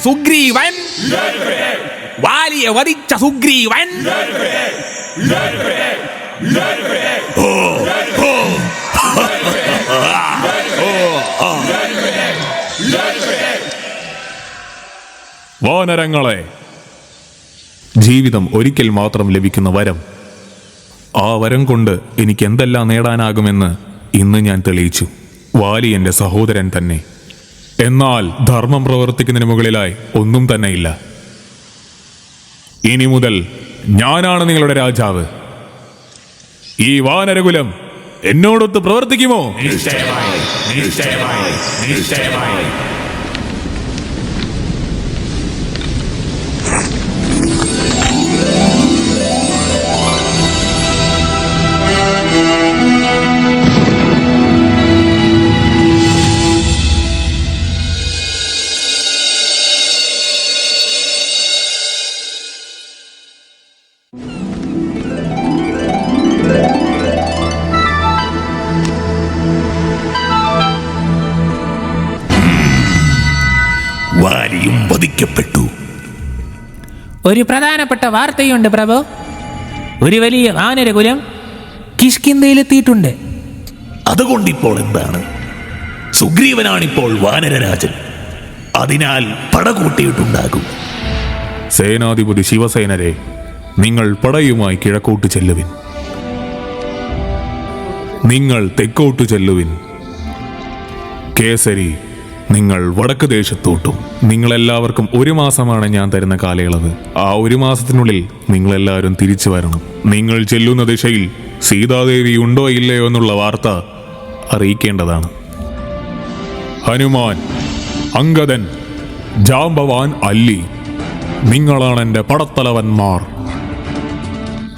സുഗ്രീവൻ, വാലിയെ വധിച്ച സുഗ്രീവൻ. വാനരങ്ങളെ, ജീവിതം ഒരിക്കൽ മാത്രം ലഭിക്കുന്ന വരം. ആ വരം കൊണ്ട് എനിക്ക് എന്തെല്ലാം നേടാനാകുമെന്ന് ഇന്ന് ഞാൻ തെളിയിച്ചു. വാലി എന്റെ സഹോദരൻ തന്നെ. എന്നാൽ ധർമ്മം പ്രവർത്തിക്കുന്നതിന് മുകളിലായി ഒന്നും തന്നെയില്ല. ഇനി മുതൽ ഞാനാണ് നിങ്ങളുടെ രാജാവ്. ഈ വാനരകുലം എന്നോടൊത്ത് പ്രവർത്തിക്കുമോ? നിശ്ചയമായി. പൂർണ്ണമായും വധിക്കപ്പെട്ടു. ഒരു പ്രധാനപ്പെട്ട വാർത്തയുണ്ട് പ്രഭു. ഒരു വലിയ വാനരകുലം കിഷ്കിന്ധയിലെത്തിയിട്ടുണ്ട്. അതുകൊണ്ടിപ്പോൾ എന്താണ്? സുഗ്രീവനാണിപ്പോൾ വാനരരാജൻ. അതിനാൽ പടകൂട്ടിയിട്ടുണ്ടാകും. സേനാധിപതി ശിവസേനരെ, നിങ്ങൾ പടയുമായി കിഴക്കോട്ട് ചെല്ലുവിൻ. നിങ്ങൾ തെക്കോട്ട് ചെല്ലുവിൻ. കേസരി, നിങ്ങൾ വടക്ക് ദേശത്തോട്ടും. നിങ്ങളെല്ലാവർക്കും 1 മാസമാണ് ഞാൻ തരുന്ന കാലയളവ്. ആ 1 മാസത്തിനുള്ളിൽ നിങ്ങളെല്ലാവരും തിരിച്ചു വരണം. നിങ്ങൾ ചെല്ലുന്ന ദിശയിൽ സീതാദേവി ഉണ്ടോ ഇല്ലയോ എന്നുള്ള വാർത്ത അറിയിക്കേണ്ടതാണ്. ഹനുമാൻ, അംഗദൻ, ജാംബവാൻ, അല്ലി, നിങ്ങളാണ് എൻ്റെ പടത്തലവന്മാർ.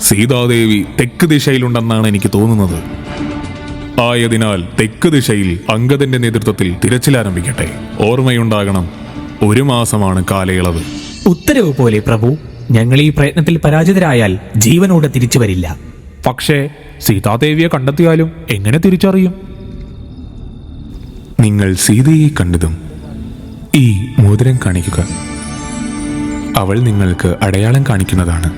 സീതാദേവി തെക്ക് ദിശയിലുണ്ടെന്നാണ് എനിക്ക് തോന്നുന്നത്. ആയതിനാൽ തെക്ക് ദിശയിൽ അംഗദന്റെ നേതൃത്വത്തിൽ തിരച്ചിൽ ആരംഭിക്കട്ടെ. ഓർമ്മയുണ്ടാകണം, 1 മാസമാണ് കാലയളവ്. ഉത്തരവ് പോലെ പ്രഭു. ഞങ്ങൾ ഈ പ്രയത്നത്തിൽ പരാജിതരായാൽ ജീവനോടെ തിരിച്ചു വരില്ല. പക്ഷേ സീതാദേവിയെ കണ്ടെത്തിയാലും എങ്ങനെ തിരിച്ചറിയും? നിങ്ങൾ സീതയെ കണ്ടതും ഈ മോതിരം കാണിക്കുക. അവൾ നിങ്ങൾക്ക് അടയാളം കാണിക്കുന്നതാണ്.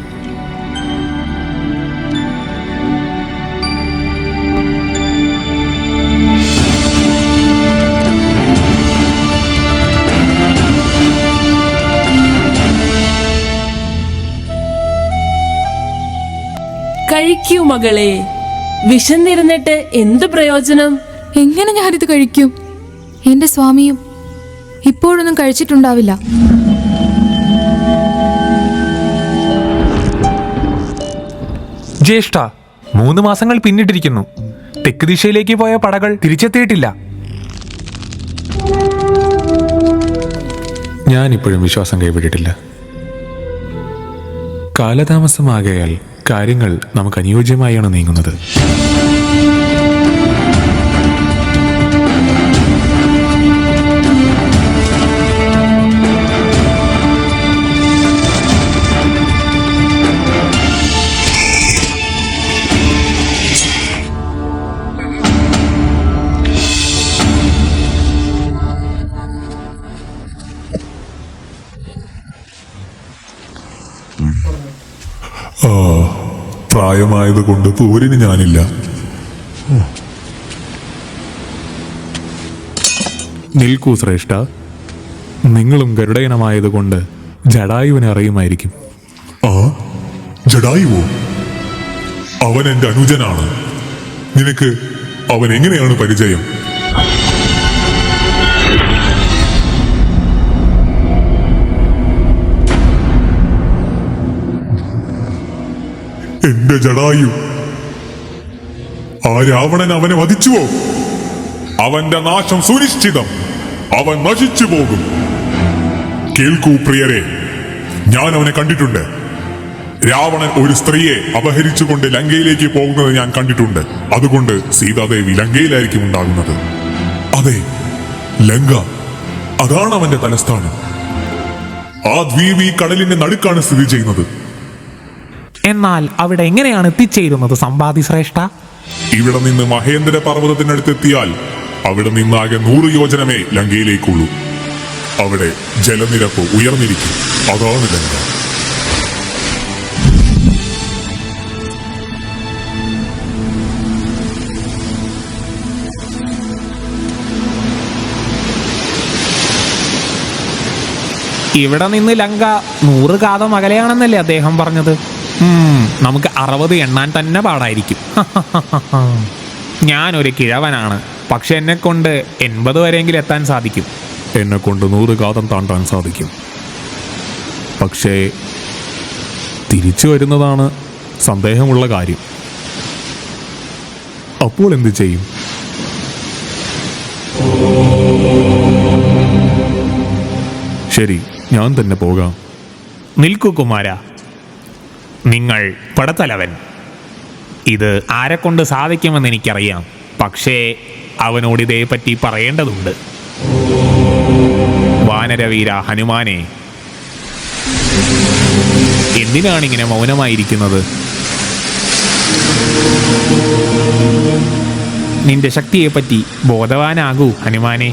കഴിക്കൂ മകളെ. വിശന്നിരുന്നിട്ട് എന്ത് പ്രയോജനം? എങ്ങനെ ഞാനിത് കഴിക്കും? എന്റെ സ്വാമിയും ഇപ്പോഴൊന്നും കഴിച്ചിട്ടുണ്ടാവില്ല. ജ്യേഷ്ഠ, 3 മാസങ്ങൾ പിന്നിട്ടിരിക്കുന്നു. തെക്ക് ദിശയിലേക്ക് പോയ പടകൾ തിരിച്ചെത്തിയിട്ടില്ല. ഞാനിപ്പോഴും വിശ്വാസം കൈവിട്ടിട്ടില്ല. കാലതാമസമാകയാൽ കാര്യങ്ങൾ നമുക്ക് അനുയോജ്യമായാണ് നീങ്ങുന്നത്. പ്രായമായതുകൊണ്ട് പോരിന് ഞാനില്ല. നിൽക്കൂ ശ്രേഷ്ഠ. നിങ്ങളും ഗരുഡയനമായതുകൊണ്ട് ജടായുവിനെ അറിയുമായിരിക്കും. ആ, ജടായുവോ? അവൻ എന്റെ അനുജനാണ്. നിനക്ക് അവൻ എങ്ങനെയാണ് പരിചയം? എന്റെ ജടായു. ആ രാവണൻ അവനെ വധിച്ചുവോ? അവന്റെ നാശം സുനിശ്ചിതം. അവൻ നശിച്ചു പോകും. കേൾക്കൂ പ്രിയരെ, ഞാൻ അവനെ കണ്ടിട്ടുണ്ട്. രാവണൻ ഒരു സ്ത്രീയെ അപഹരിച്ചുകൊണ്ട് ലങ്കയിലേക്ക് പോകുന്നത് ഞാൻ കണ്ടിട്ടുണ്ട്. അതുകൊണ്ട് സീതാദേവി ലങ്കയിലായിരിക്കും ഉണ്ടാകുന്നത്. അതെ, ലങ്ക. അതാണ് അവന്റെ തലസ്ഥാനം. ആ ദ്വീപ് ഈ കടലിന്റെ നടുക്കാണ് സ്ഥിതി ചെയ്യുന്നത്. എന്നാൽ അവിടെ എങ്ങനെയാണ് എത്തിച്ചേരുന്നത് സമ്പാദി ശ്രേഷ്ഠ? ഇവിടെ നിന്ന് മഹേന്ദ്ര പർവ്വതത്തിനടുത്തെത്തിയാൽ അവിടെ നിന്നാകെ 100 യോജനമേ ലങ്കയിലേക്കുള്ളൂ. അവിടെ ജലനിരപ്പ് ഉയർന്നിരിക്കും. അതാണ് ലങ്ക. ഇവിടെ നിന്ന് ലങ്ക 100 കാതം അകലെയാണെന്നല്ലേ അദ്ദേഹം പറഞ്ഞത്? നമുക്ക് 60 എണ്ണാൻ തന്നെ പാടായിരിക്കും. ഞാനൊരു കിഴവനാണ്, പക്ഷെ എന്നെ കൊണ്ട് 80 വരെയെങ്കിലും എത്താൻ സാധിക്കും. എന്നെ കൊണ്ട് 100 കാതം താണ്ടാൻ സാധിക്കും. പക്ഷേ തിരിച്ചു വരുന്നതാണ് സന്ദേഹമുള്ള കാര്യം. അപ്പോൾ എന്ത് ചെയ്യും? ശരി, ഞാൻ തന്നെ പോകാം. നിൽക്കൂ കുമാര. നിങ്ങൾ പടത്തലവൻ. ഇത് ആരെക്കൊണ്ട് സാധിക്കുമെന്ന് എനിക്കറിയാം. പക്ഷേ അവനോട് ഇതേപ്പറ്റി പറയേണ്ടതുണ്ട്. വാനരവീര ഹനുമാനെ, എന്തിനാണിങ്ങനെ മൗനമായിരിക്കുന്നത്? നിന്റെ ശക്തിയെപ്പറ്റി ബോധവാനാകൂ ഹനുമാനെ.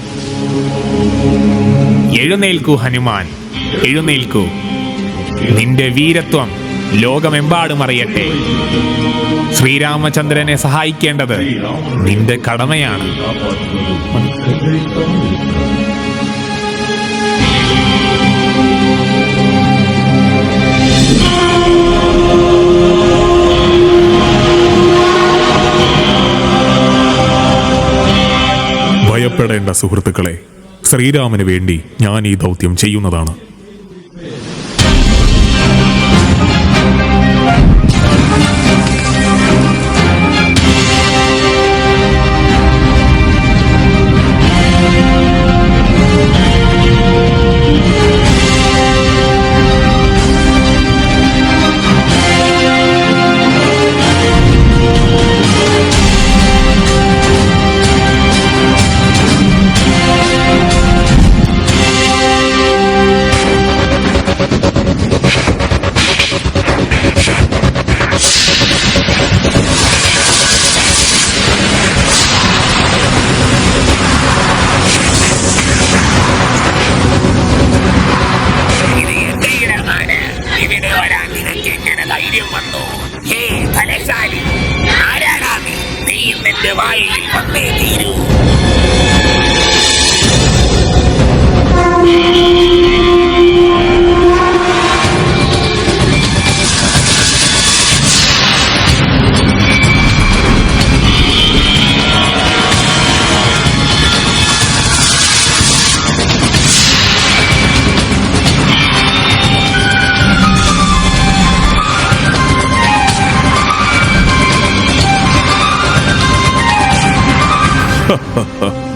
എഴുന്നേൽക്കൂ ഹനുമാൻ, എഴുന്നേൽക്കൂ. നിന്റെ വീരത്വം ലോകമെമ്പാടും അറിയട്ടെ. ശ്രീരാമചന്ദ്രനെ സഹായിക്കേണ്ടത് നിന്റെ കടമയാണ്. ഭയപ്പെടേണ്ട സുഹൃത്തുക്കളെ, ശ്രീരാമന് വേണ്ടി ഞാൻ ഈ ദൗത്യം ചെയ്യുന്നതാണ്.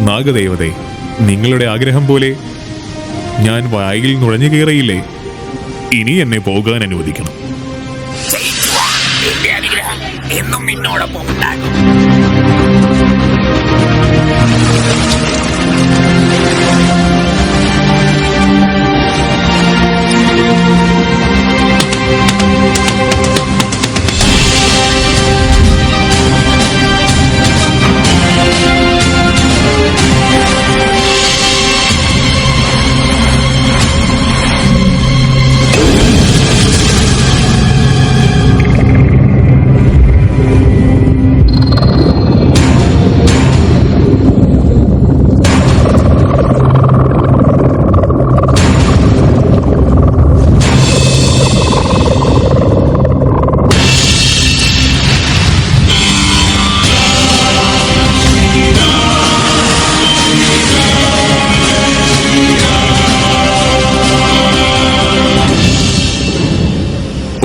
നാഗദേവതേ, നിങ്ങളുടെ ആഗ്രഹം പോലെ ഞാൻ വായിൽ നുഴഞ്ഞു കയറിയില്ലേ? ഇനി എന്നെ പോകാൻ അനുവദിക്കണം. എന്നും നിന്നോടൊപ്പം ഉണ്ടാകും.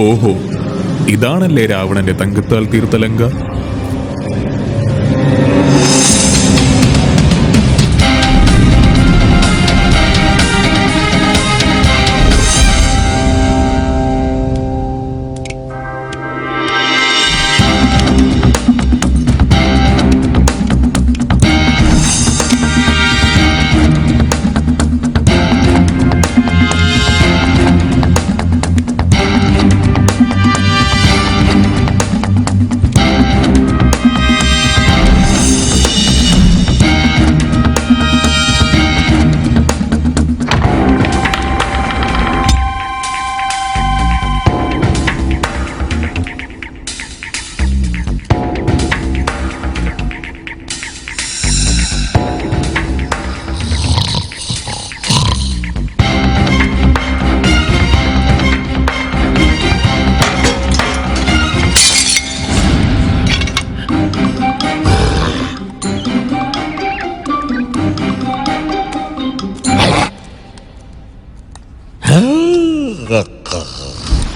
ഓഹോ, ഇതാണല്ലേ രാവണന്റെ തങ്കത്താൽ തീർത്ത ലങ്ക.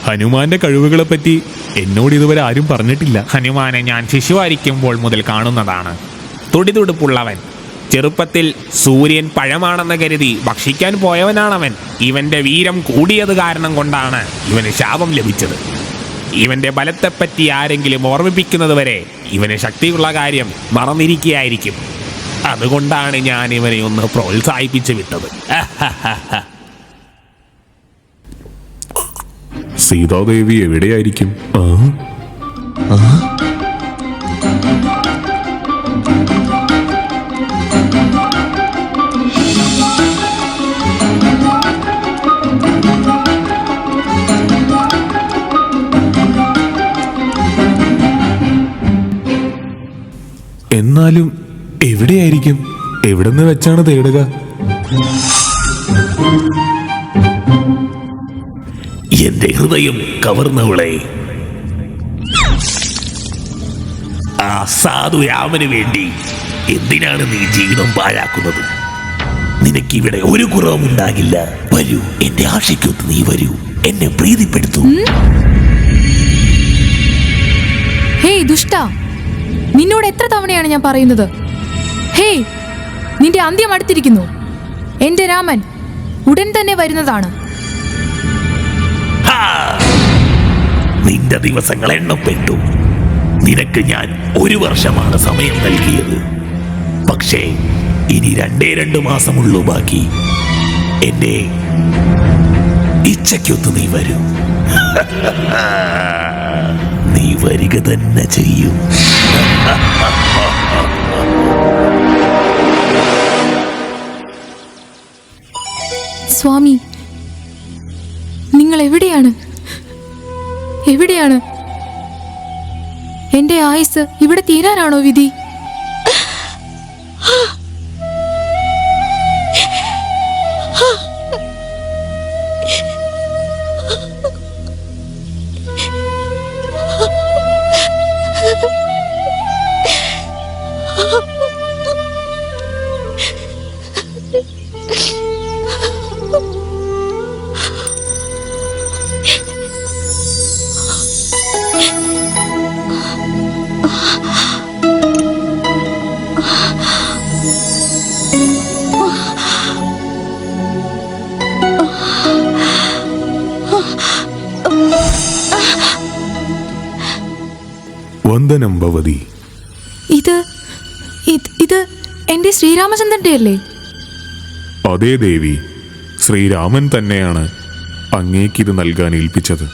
ഹനുമാന്റെ കഴിവുകളെ പറ്റി എന്നോട് ഇതുവരെ ആരും പറഞ്ഞിട്ടില്ല. ഹനുമാനെ ഞാൻ ശിശുവായിരിക്കുമ്പോൾ മുതൽ കാണുന്നതാണ്. തുടിതുടുപ്പുള്ളവൻ. ചെറുപ്പത്തിൽ സൂര്യൻ പഴമാണെന്ന് കരുതി ഭക്ഷിക്കാൻ പോയവനാണവൻ. ഇവന്റെ വീരം കൂടിയത് കാരണം കൊണ്ടാണ് ഇവന് ശാപം ലഭിച്ചത്. ഇവന്റെ ബലത്തെപ്പറ്റി ആരെങ്കിലും ഓർമ്മിപ്പിക്കുന്നത് വരെ ഇവന് ശക്തിയുള്ള കാര്യം മറന്നിരിക്കുകയായിരിക്കും. അതുകൊണ്ടാണ് ഞാൻ ഇവനെ ഒന്ന് പ്രോത്സാഹിപ്പിച്ചു വിട്ടത്. സീതാദേവി എവിടെയായിരിക്കും? എവിടെയായിരിക്കും? എവിടെന്ന് വെച്ചാണ് തേടുക? എന്റെ ഹൃദയം കവർന്നവളെ, ആ സാധു രാമന് വേണ്ടി എന്തിനാണ് നീ ജീവിതം പാഴാക്കുന്നത്? നിനക്കിവിടെ ഒരു കുറവും ഉണ്ടാകില്ല. വരൂ, എന്റെ ആശയ്ക്കൊത്ത് നീ വരൂ, എന്നെ പ്രീതിപ്പെടുത്തൂ. ഹേയ് ദുഷ്ട, നിന്നോട് എത്ര തവണയാണ് ഞാൻ പറയുന്നത്? ഹേയ്, നിന്റെ അന്ത്യം അടുത്തിരിക്കുന്നു. എന്റെ രാമൻ ഉടൻ തന്നെ വരുന്നതാണ്. നിന്റെ ദിവസങ്ങൾ എണ്ണപ്പെട്ടു. നിനക്ക് ഞാൻ 1 വർഷമാണ് സമയം നൽകിയത്. പക്ഷേ ഇനി 2 മാസമുള്ളൂ ബാക്കി. എന്റെ ഇച്ഛയ്ക്കൊത്ത് നീ വരൂ. നീ വരിക തന്നെ ചെയ്യും. സ്വാമി, നിങ്ങൾ എവിടെയാണ്? എവിടെയാണ്? എന്റെ ആയുസ് ഇവിടെ തീരാനാണോ വിധി? വന്ദനം ഭവതി. ഇത് എന്റെ ശ്രീരാമചന്ദ്രന്റെ അല്ലേ? അതേ ദേവി, ശ്രീരാമൻ തന്നെയാണ് അങ്ങേക്കിത് നൽകാൻ ഏൽപ്പിച്ചത്.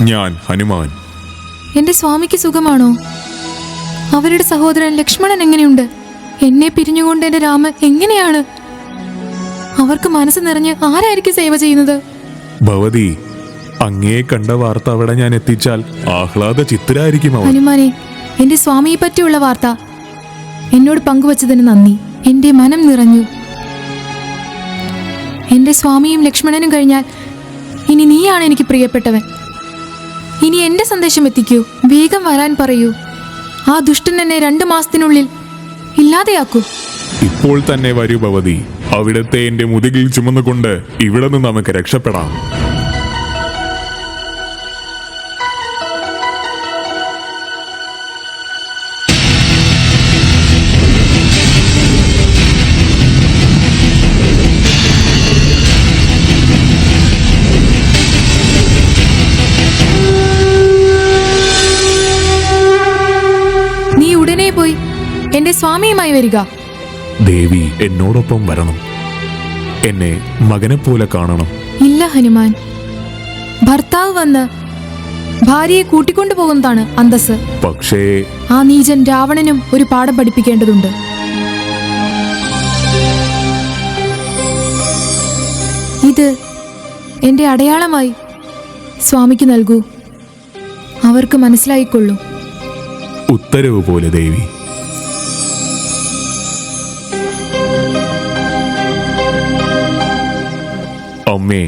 ഞാൻ ഹനുമാൻ. എന്റെ സ്വാമിക്ക് സുഖമാണോ? അവരുടെ സഹോദരൻ ലക്ഷ്മണൻ എങ്ങനെയുണ്ട്? എന്നെ പിരിഞ്ഞുകൊണ്ട് എന്റെ രാമൻ എങ്ങനെയാണ്? അവർക്ക് മനസ്സ് നിറഞ്ഞ് ആരായിരിക്കും സേവ ചെയ്യുന്നത്? ഭവതി, അങ്ങേ കണ്ട വാർത്ത അവിടെ ഞാൻ എത്തിച്ചാൽ ആഹ്ലാദ ചിത്തരായിരിക്കും അവർ. ഹനുമാനെ, എന്റെ സ്വാമിയെ പറ്റിയുള്ള വാർത്ത എന്നോട് പങ്കുവച്ചതിന് നന്ദി. എന്റെ മനം നിറഞ്ഞു. എന്റെ സ്വാമിയും ലക്ഷ്മണനും കഴിഞ്ഞാൽ ഇനി നീയാണ് എനിക്ക് പ്രിയപ്പെട്ടവൻ. ഇനി എന്റെ സന്ദേശം എത്തിക്കൂ. വേഗം വരാൻ പറയൂ. ആ ദുഷ്ടൻ എന്നെ 2 മാസത്തിനുള്ളിൽ ഇല്ലാതെയാക്കൂ. ഇപ്പോൾ തന്നെ വരൂ ഭവതി. അവിടത്തെ എന്റെ മുതുകിൽ ചുമന്നുകൊണ്ട് ഇവിടെ നിന്ന് നമുക്ക് രക്ഷപ്പെടാം. നീ ഉടനെ പോയി എന്റെ സ്വാമിയുമായി വരിക. ദേവി എന്നോടൊപ്പം വരണം. എന്നെ മകനെ പോലെ കാണണം. ഇല്ല ഹനുമാൻ, ഭർത്താവ് വന്ന് ഭാര്യയെ കൂട്ടിക്കൊണ്ടുപോകുന്നതാണ് അന്തസ്. പക്ഷേ ആ നീചൻ രാവണനും ഒരു പാഠം പഠിപ്പിക്കേണ്ടതുണ്ട്. ഇത് എന്റെ അടയാളമായി സ്വാമിക്ക് നൽകൂ. അവർക്ക് മനസ്സിലായിക്കൊള്ളൂ. ഉത്തരവ് പോലെ ദേവി. അമ്മേ,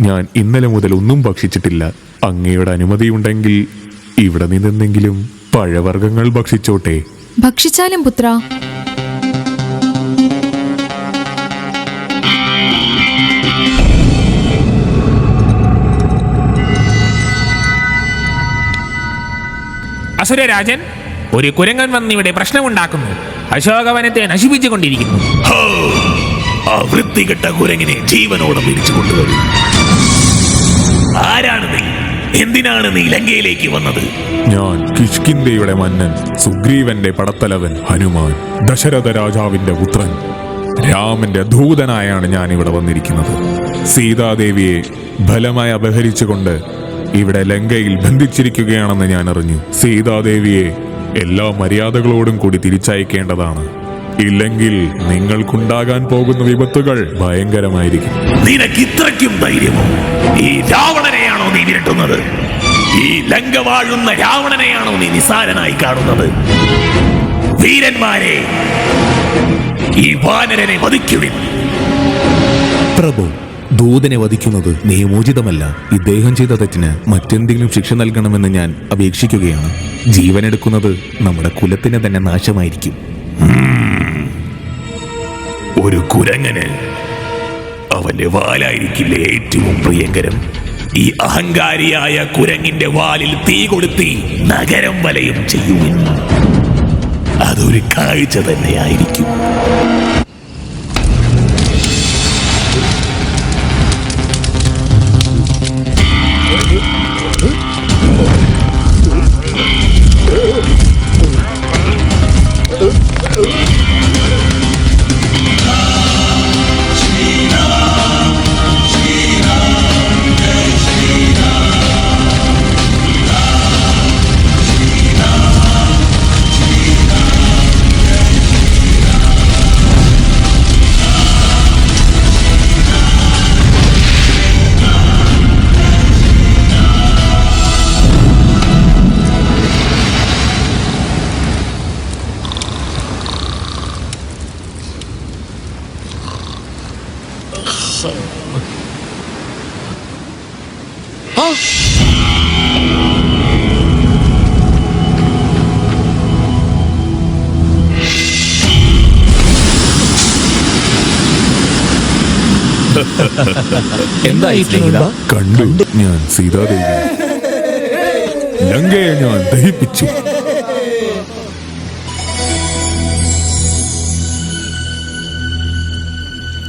ഞാൻ ഇന്നലെ മുതൽ ഒന്നും ഭക്ഷിച്ചിട്ടില്ല. അങ്ങയുടെ അനുമതിയുണ്ടെങ്കിൽ ഇവിടെ നിന്നെങ്കിലും പഴവർഗ്ഗങ്ങൾ ഭക്ഷിച്ചോട്ടെ. ഭക്ഷിച്ചാലും പുത്ര. അസുരരാജൻ, ഒരു കുരങ്ങൻ വന്നിവിടെ പ്രശ്നമുണ്ടാക്കുന്നു. അശോകവനത്തെ നശിപ്പിച്ചുകൊണ്ടിരിക്കുന്നു. ആ വൃത്തികെട്ട കുരങ്ങിനെ ജീവനോടെ തിരിച്ചു കൊണ്ടുവരും. ആരാണ് നീ? എന്തിനാണ് നീ ലങ്കയിലേക്ക് വന്നത്? ഞാൻ കിഷ്കിന്ധയുടെ മന്നൻ, സുഗ്രീവന്റെ പടത്തലവൻ ഹനുമാൻ, ദശരഥ രാജാവിന്റെ പുത്രൻ. രാമന്റെ ദൂതനായാണ് ഞാൻ ഇവിടെ വന്നിരിക്കുന്നത്. സീതാദേവിയെ ബലമായി അപഹരിച്ചുകൊണ്ട് ഇവിടെ ലങ്കയിൽ ബന്ധിച്ചിരിക്കുകയാണെന്ന് ഞാൻ അറിഞ്ഞു. സീതാദേവിയെ എല്ലാ മര്യാദകളോടും കൂടി തിരിച്ചയക്കേണ്ടതാണ്. ഇല്ലെങ്കിൽ നിങ്ങൾക്കുണ്ടാകാൻ പോകുന്ന വിപത്തുകൾ ഭയങ്കരമായിരിക്കും. നിനക്ക് ഇത്രയ്ക്കും ധൈര്യമോ? ഈ രാവണനെയാണോ നീ വിരട്ടുന്നത്? ഈ ലങ്ക വാഴുന്ന രാവണനെയാണോ നീ നിസാരനായി കാണുന്നത്? വീരന്മാരെ, ഈ വാനരനെ വധിക്കുവിൻ. പ്രഭു, ദൂതനെ വധിക്കുന്നത് നിയമോചിതമല്ല. ഇദ്ദേഹം ചെയ്ത തെറ്റിന് മറ്റെന്തെങ്കിലും ശിക്ഷ നൽകണമെന്ന് ഞാൻ അപേക്ഷിക്കുകയാണ്. ജീവനെടുക്കുന്നത് നമ്മുടെ കുലത്തിന് തന്നെ നാശമായിരിക്കും. ഒരു കുരങ്ങന് അവന്റെ വാലായിരിക്കില്ലേ ഏറ്റവും പ്രിയങ്കരം? ഈ അഹങ്കാരിയായ കുരങ്ങിന്റെ വാലിൽ തീ കൊളുത്തി നഗരം വലയം ചെയ്യുവിൻ. അതൊരു കാഴ്ച തന്നെയായിരിക്കും. എന്തായി സ്നേഹിത? കണ്ടു ഞാൻ സീതാദേവി. ലങ്കയെ ഞാൻ ദഹിപ്പിച്ചു.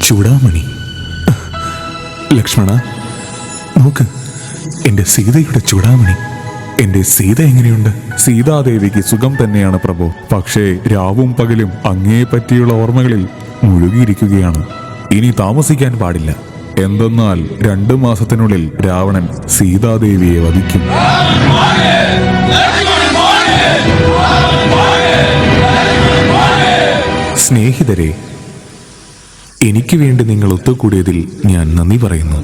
ചൂടാമണി. ലക്ഷ്മണ, നോക്ക്, എന്റെ സീതയുടെ ചൂടാമണി. എന്റെ സീത എങ്ങനെയുണ്ട്? സീതാദേവിക്ക് സുഖം തന്നെയാണ് പ്രഭു. പക്ഷേ രാവും പകലും അങ്ങേ പറ്റിയുള്ള ഓർമ്മകളിൽ മുഴുകിയിരിക്കുകയാണ്. ഇനി താമസിക്കാൻ പാടില്ല. എന്തെന്നാൽ 2 മാസത്തിനുള്ളിൽ രാവണൻ സീതാദേവിയെ വധിക്കും. സ്നേഹിതരെ, എനിക്ക് വേണ്ടി നിങ്ങൾ ഒത്തുകൂടിയതിൽ ഞാൻ നന്ദി പറയുന്നു.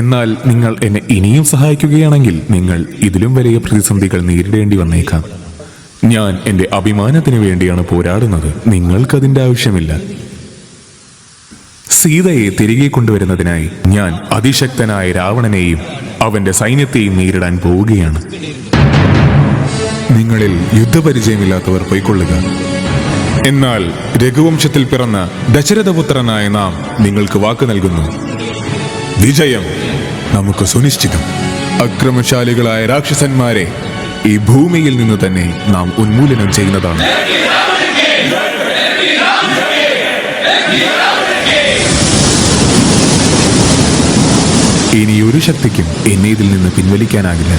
എന്നാൽ നിങ്ങൾ എന്നെ ഇനിയും സഹായിക്കുകയാണെങ്കിൽ നിങ്ങൾ ഇതിലും വലിയ പ്രതിസന്ധികൾ നേരിടേണ്ടി വന്നേക്കാം. ഞാൻ എന്റെ അഭിമാനത്തിന് വേണ്ടിയാണ് പോരാടുന്നത്. നിങ്ങൾക്കതിന്റെ ആവശ്യമില്ല. സീതയെ തിരികെ കൊണ്ടുവരുന്നതിനായി ഞാൻ അതിശക്തനായ രാവണനെയും അവന്റെ സൈന്യത്തെയും നേരിടാൻ പോവുകയാണ്. നിങ്ങളിൽ യുദ്ധപരിചയമില്ലാത്തവർ പൊയ്ക്കൊള്ളുക. എന്നാൽ രഘുവംശത്തിൽ പിറന്ന ദശരഥപുത്രനായ നാം നിങ്ങൾക്ക് വാക്ക് നൽകുന്നു. വിജയം നമുക്ക് സുനിശ്ചിതം. അക്രമശാലികളായ രാക്ഷസന്മാരെ ഈ ഭൂമിയിൽ നിന്ന് തന്നെ നാം ഉന്മൂലനം ചെയ്യുന്നതാണ്. ഇനി ഒരു ശക്തിക്കും എന്നെ ഇതിൽ നിന്ന് പിൻവലിക്കാനാകില്ല.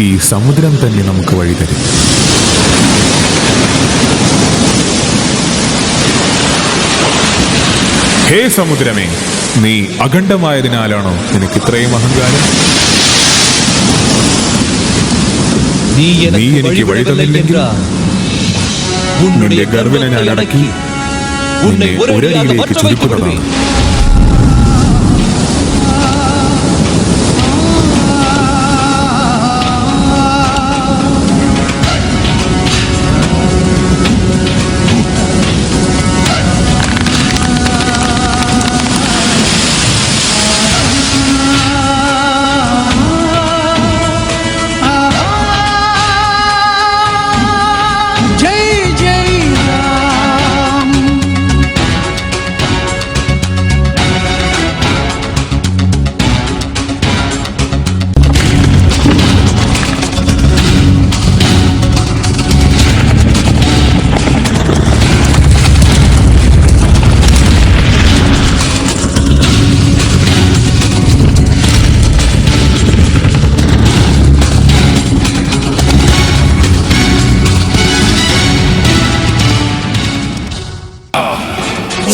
ഈ സമുദ്രം തന്നെ നമുക്ക് വഴിതരും. ഹേ സമുദ്രമേ, നീ അഖണ്ഡമായതിനാലാണോ നിനക്ക് ഇത്രയും അഹങ്കാരം? നീ എനിക്ക് വഴി തന്നില്ലെങ്കിൽ നിന്റെ ഗർവിനെ ഞാൻ അടക്കി നിന്നെ ഒരടിയിലേക്ക് ചുരുക്കുന്നതാണ്.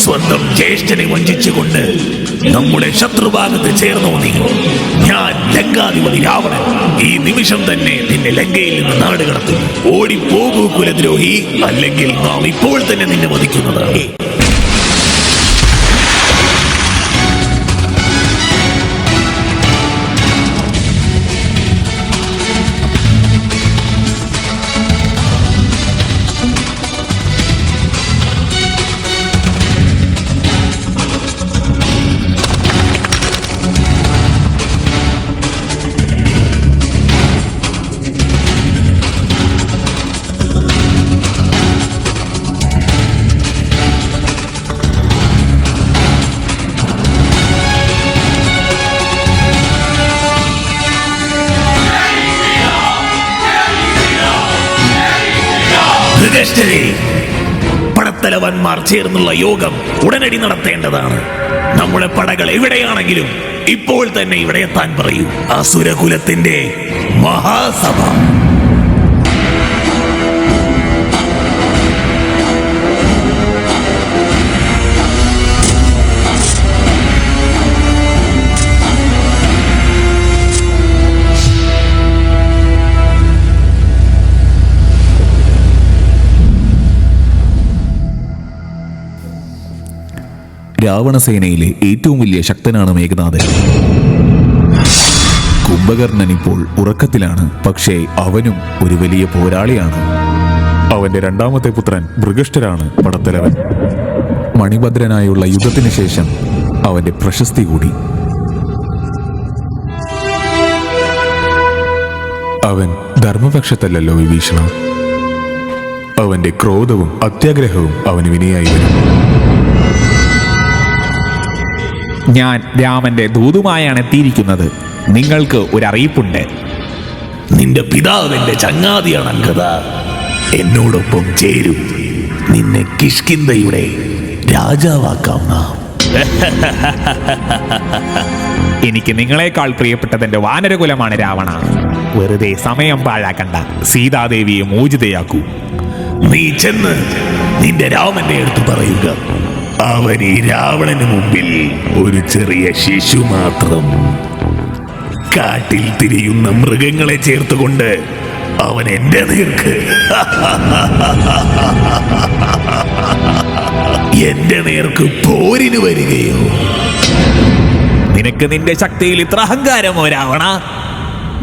സ്വന്തം ജ്യേഷ്ഠനെ വഞ്ചിച്ചുകൊണ്ട് നമ്മുടെ ശത്രുഭാഗത്ത് ചേർന്നോ നീ? ഞാൻ ലങ്കാധിപതി രാവണൻ ഈ നിമിഷം തന്നെ നിന്നെ ലങ്കയിൽ നിന്ന് നാട് കടത്തും. ഓടിപ്പോകൂ കുലദ്രോഹി, അല്ലെങ്കിൽ നാം ഇപ്പോൾ തന്നെ നിന്നെ വധിക്കുന്നതാണ്. ദേവന്മാർ ചേർന്നുള്ള യോഗം ഉടനടി നടത്തേണ്ടതാണ്. നമ്മുടെ പടകൾ എവിടെയാണെങ്കിലും ഇപ്പോൾ തന്നെ ഇവിടെ എത്താൻ പറയൂ. അസുരകുലത്തിന്റെ മഹാസഭ. രാവണസേനയിലെ ഏറ്റവും വലിയ ശക്തനാണ് മേഘനാഥൻ. കുംഭകർണൻ ഇപ്പോൾ ഉറക്കത്തിലാണ്, പക്ഷേ അവനും ഒരു വലിയ പോരാളിയാണ്. അവന്റെ രണ്ടാമത്തെ പുത്രൻ മൃഗഷ്ഠരാണ് പടത്തലവൻ. മണിഭദ്രനായുള്ള യുദ്ധത്തിന് ശേഷം അവന്റെ പ്രശസ്തി കൂടി. അവൻ ധർമ്മപക്ഷത്തല്ലല്ലോ വിഭീഷണ. അവന്റെ ക്രോധവും അത്യാഗ്രഹവും അവന് വിനയായി വരും. ഞാൻ രാമന്റെ ദൂതുമായാണ് എത്തിയിരിക്കുന്നത്. നിങ്ങൾക്ക് ഒരു അറിയിപ്പുണ്ട്. നിന്റെ പിതാവിന്റെ ചങ്ങാതിയാണ് അങ്കദ. എന്നോടൊപ്പം ചേരും. നിന്നെ കിഷ്കിന്ധയുടെ രാജാവാക്കാം നാം. എനിക്ക് നിങ്ങളെക്കാൾ പ്രിയപ്പെട്ടത് എന്റെ വാനരകുലമാണ് രാവണ. വെറുതെ സമയം പാഴാക്കണ്ട. സീതാദേവിയെ മോചിതയാക്കൂ. നീ ചെന്ന് നിന്റെ രാമനെ എടുത്തു പറയുക. അവൻ ഈ രാവണന് മുമ്പിൽ ഒരു ചെറിയ ശിശു മാത്രം. കാട്ടിൽ തിരിയുന്ന മൃഗങ്ങളെ ചേർത്തുകൊണ്ട് അവൻ എന്റെ നേർക്ക് എന്റെ നേർക്ക് പോരിന് വരികയോ? നിനക്ക് നിന്റെ ശക്തിയിൽ ഇത്ര അഹങ്കാരമോ രാവണ?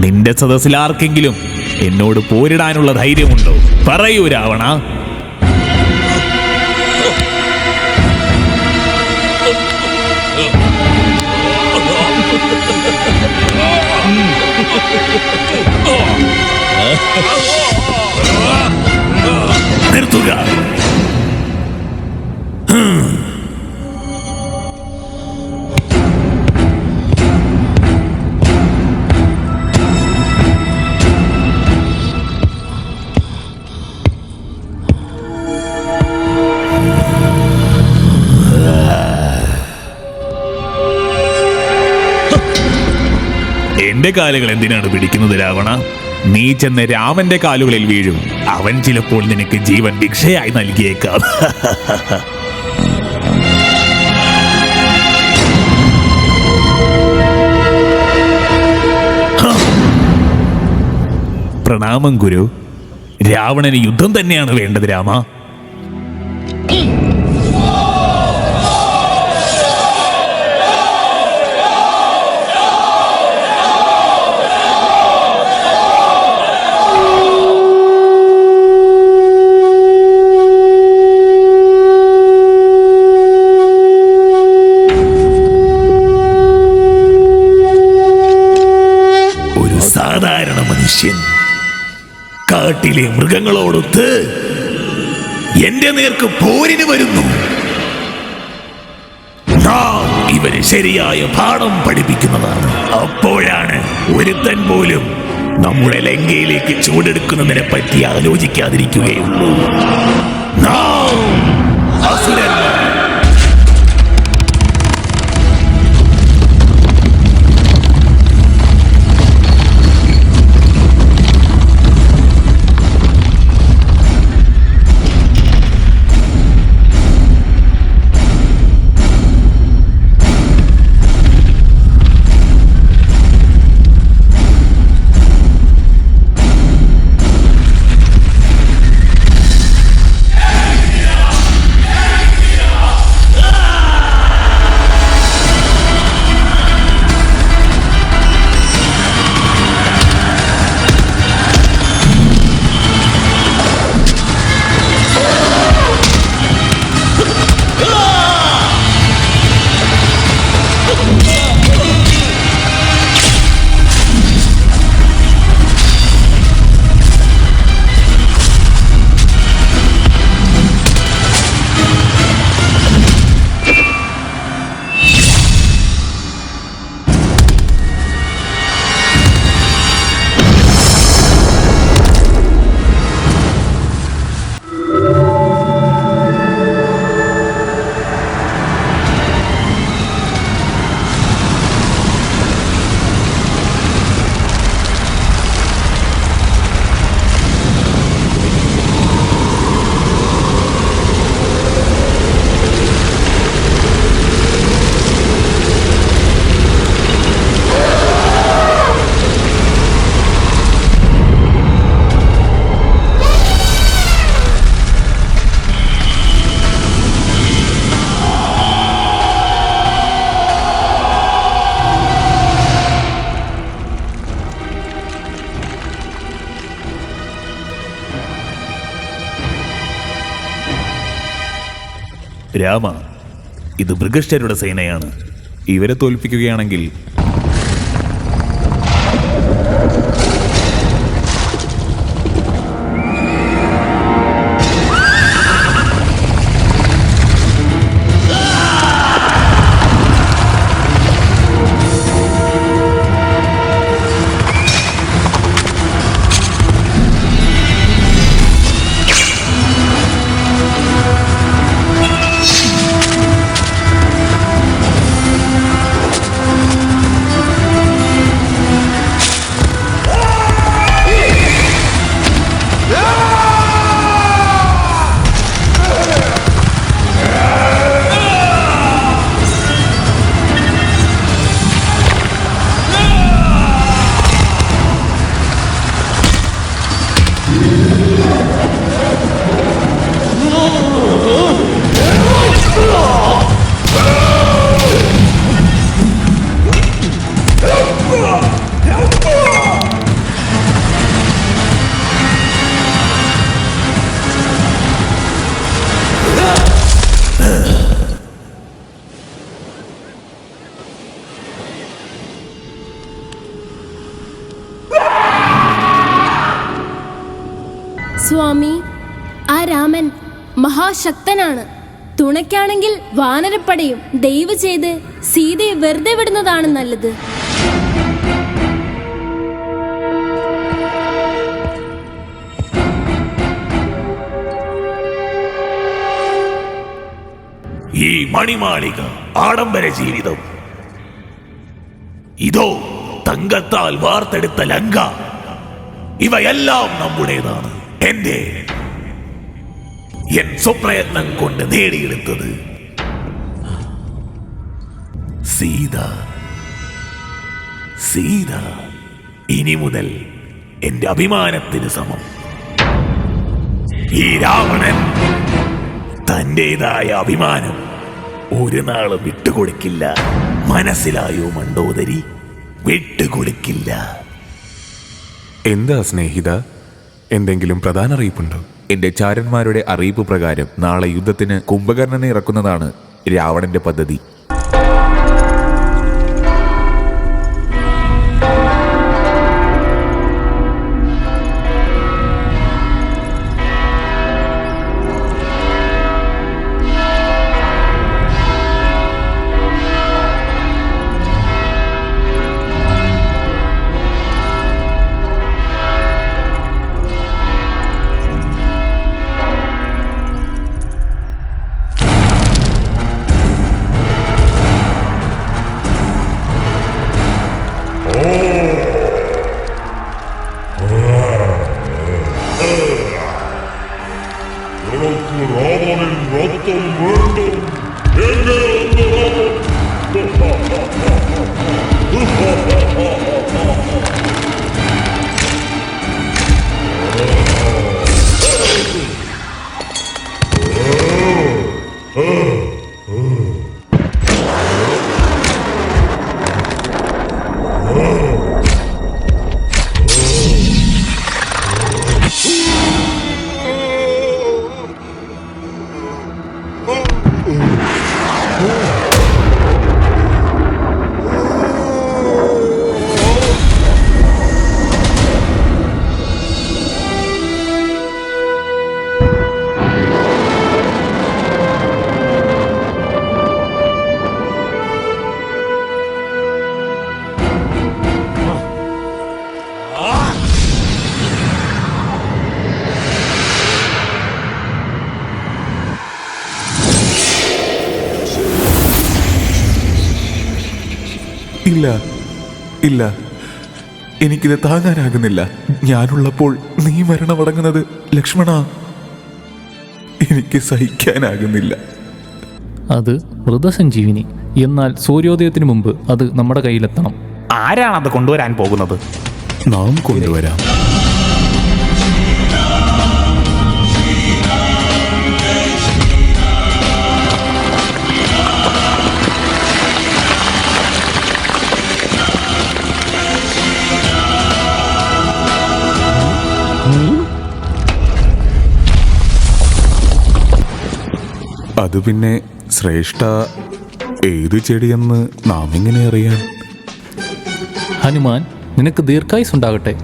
നിന്റെ സദസ്സിൽ ആർക്കെങ്കിലും എന്നോട് പോരിടാനുള്ള ധൈര്യമുണ്ടോ? പറയൂ രാവണ. നിർത്തുക. എന്റെ കാലുകൾ എന്തിനാണ് പിടിക്കുന്നത് രാവണ? നീ ചെന്ന് രാമന്റെ കാലുകളിൽ വീഴും. അവൻ ചിലപ്പോൾ നിനക്ക് ജീവൻ ഭിക്ഷയായി നൽകിയേക്കാം. പ്രണാമം ഗുരു. രാവണന് യുദ്ധം തന്നെയാണ് വേണ്ടത് രാമ. സാധാരണ മനുഷ്യൻ കാട്ടിലെ മൃഗങ്ങളോടൊത്ത് എന്റെ നേർക്ക് പോരിന് വരുന്നു. നാം ഇവന് ശരിയായ പാഠം പഠിപ്പിക്കുന്നതാണ്. അപ്പോഴാണ് ഒരുത്തൻ പോലും നമ്മുടെ ലങ്കയിലേക്ക് ചൂടെടുക്കുന്നതിനെ പറ്റി ആലോചിക്കാതിരിക്കുകയുള്ളൂ. നാം അസുരന്മാർ. രാമ, ഇത് മൃഗസ്ഥരുടെ സേനയാണ്. ഇവരെ തോൽപ്പിക്കുകയാണെങ്കിൽ സ്വാമി, ആ രാമൻ മഹാശക്തനാണ്. തുണയ്ക്കാണെങ്കിൽ വാനരപ്പടയും. ദയവ് ചെയ്ത് സീതയെ വെറുതെ വിടുന്നതാണ് നല്ലത്. ഈ മണിമാളിക, ആഡംബര ജീവിതം, ഇതോ തങ്കത്താൽ വാർത്തെടുത്ത ലങ്ക, ഇവയെല്ലാം നമ്മുടേതാണ്. എൻ സ്വപ്രയത്നം കൊണ്ട് നേടിയെടുത്തത്. സീത, സീത ഇനി മുതൽ എന്റെ അഭിമാനത്തിന് സമം. ഈ രാവണൻ തന്റേതായ അഭിമാനം ഒരു നാളും വിട്ടുകൊടുക്കില്ല. മനസ്സിലായോ മണ്ടോദരി? വിട്ടുകൊടുക്കില്ല. എന്താ സ്നേഹിത, എന്തെങ്കിലും പ്രധാന അറിയിപ്പുണ്ടോ? എന്റെ ചാരന്മാരുടെ അറിയിപ്പ് പ്രകാരം നാളെ യുദ്ധത്തിന് കുംഭകർണനെ ഇറക്കുന്നതാണ് രാവണന്റെ പദ്ധതി. ഇല്ല, ഇല്ല, എനിക്കിത് താങ്ങാനാകുന്നില്ല. ഞാനുള്ളപ്പോൾ നീ മരണമടങ്ങുന്നത് ലക്ഷ്മണ, എനിക്ക് സഹിക്കാനാകുന്നില്ല. അത് മൃതസഞ്ജീവിനി. എന്നാൽ സൂര്യോദയത്തിന് മുമ്പ് അത് നമ്മുടെ കയ്യിലെത്തണം. ആരാണത് കൊണ്ടുവരാൻ പോകുന്നത്? നാം കൊണ്ടുവരാം. അത് പിന്നെ ശ്രേഷ്ഠ, ഏത് ചെടിയെന്ന് നാം എങ്ങനെ അറിയാൻ? ഹനുമാൻ, നിനക്ക് ദീർഘായുസ് ഉണ്ടാകട്ടെ.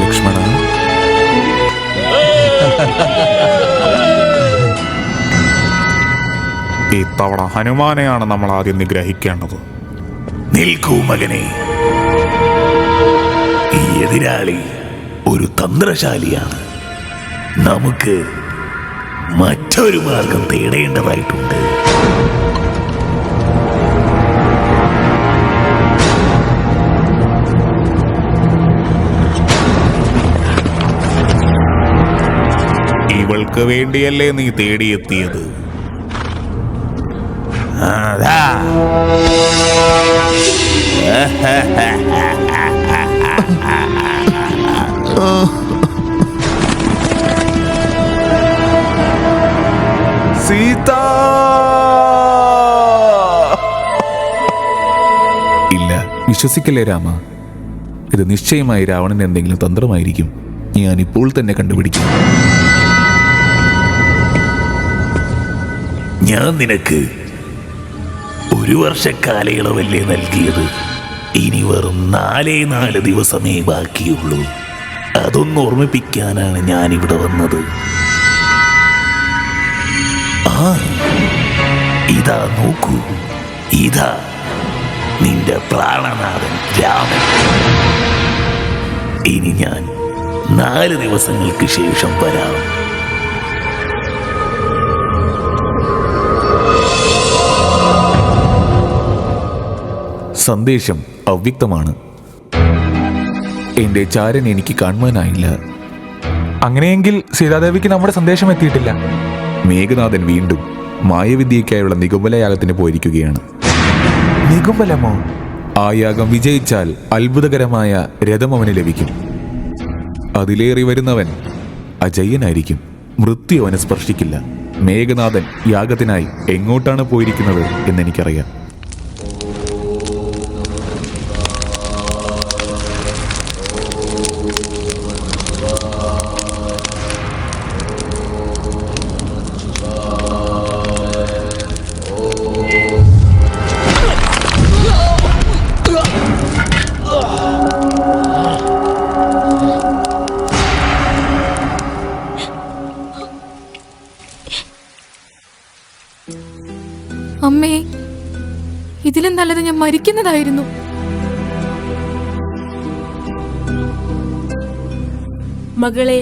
ലക്ഷ്മണ, ഇത്തവണ ഹനുമാനെയാണ് നമ്മൾ ആദ്യം നിഗ്രഹിക്കേണ്ടത്. നിൽക്കൂ മകനെ. ഈ എതിരാളി ഒരു തന്ത്രശാലിയാണ്. നമുക്ക് മറ്റൊരു മാർഗം തേടേണ്ടതായിട്ടുണ്ട്. ഇവൾക്ക് വേണ്ടിയല്ലേ നീ തേടിയെത്തിയത്? അതാ സീത! ഇല്ല, വിശ്വസിക്കല്ലേ രാമ. ഇത് നിശ്ചയമായി രാവണന് എന്തെങ്കിലും തന്ത്രമായിരിക്കും. ഞാൻ ഇപ്പോൾ തന്നെ കണ്ടുപിടിക്കും. ഞാൻ നിനക്ക് 1 വർഷക്കാലയളവല്ലേ നൽകിയത്? ഇനി വെറും 4 ദിവസമേ ബാക്കിയുള്ളൂ. അതൊന്ന് ഓർമ്മിപ്പിക്കാനാണ് ഞാനിവിടെ വന്നത്. ഇതാ നോക്കൂ, ഇതാ നിന്റെ പ്രാണനാഥൻ രാമൻ. ഇനി ഞാൻ 4 ദിവസങ്ങൾക്ക് ശേഷം വരാം. സന്ദേശം അവ്യക്തമാണ്. എന്റെ ചാരൻ എനിക്ക് കാണുവാനായില്ല. അങ്ങനെയെങ്കിൽ സീതാദേവിക്ക് നമ്മുടെ സന്ദേശം എത്തിയിട്ടില്ല. മേഘനാഥൻ വീണ്ടും മായവിദ്യയ്ക്കായുള്ള നിഗുംബലയാഗത്തിന് പോയിരിക്കുകയാണ്. നിഗുംബലമോ? ആ യാഗം വിജയിച്ചാൽ അത്ഭുതകരമായ രഥം അവന് ലഭിക്കും. അതിലേറി വരുന്നവൻ അജയ്യനായിരിക്കും. മൃത്യു അവനെ സ്പർശിക്കില്ല. മേഘനാഥൻ യാഗത്തിനായി എങ്ങോട്ടാണ് പോയിരിക്കുന്നത് എന്നെനിക്കറിയാം. അമ്മേ, ഇതിലും നല്ലത് ഞാൻ മരിക്കുന്നതായിരുന്നു. മകളെ,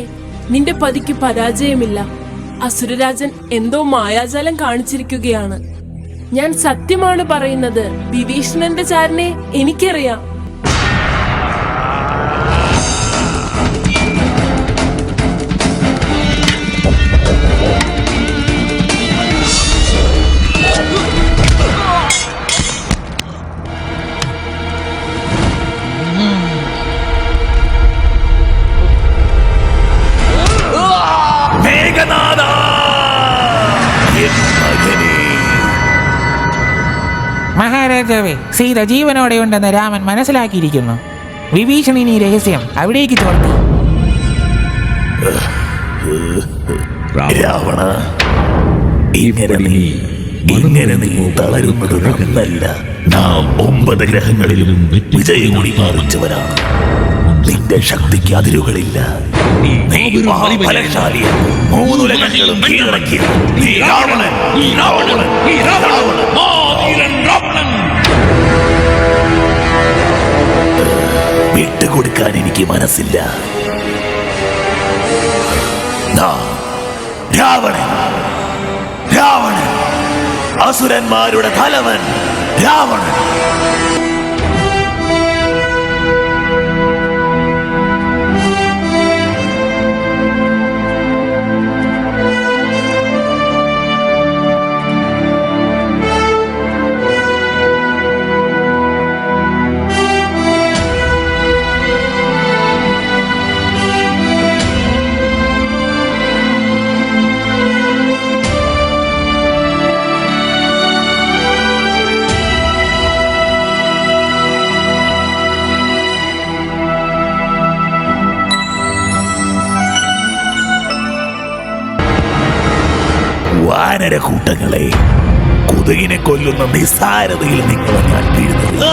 നിന്റെ പതിക്ക് പരാജയമില്ല. അസുരരാജൻ എന്തോ മായാജാലം കാണിച്ചിരിക്കുകയാണ്. ഞാൻ സത്യമാണ് പറയുന്നത്. വിഭീഷണന്റെ ചാരനെ എനിക്കറിയാം. മഹാരാജാവേ, സീത ജീവനോടെ ഉണ്ടെന്ന് രാമൻ മനസ്സിലാക്കിയിരിക്കുന്നു. വിഭീഷണൻ ഈ രഹസ്യം അവിടേക്ക് ചോർത്തി. രാവണ, ഇങ്ങനെ നീ തളരുന്നത് നന്നല്ല. നാം 9 ഗ്രഹങ്ങളിലും വിജയമുടി പാറിച്ചവരാണ്. നിന്റെ ശക്തിക്ക് അതിരുകളില്ല. നീ മഹാബലശാലിയാണ്. 3 ഉലകങ്ങളും കീഴടക്കിയ നീ രാവണൻ. വിട്ടുകൊടുക്കാൻ എനിക്ക് മനസ്സില്ല. രാവണൻ, അസുരന്മാരുടെ തലവൻ രാവണൻ. വാനരക്കൂട്ടങ്ങളെ, കൊതുകിനെ കൊല്ലുന്ന നിസ്സാരതയിൽ നിങ്ങളെ ഞാൻ വീഴുന്നത്.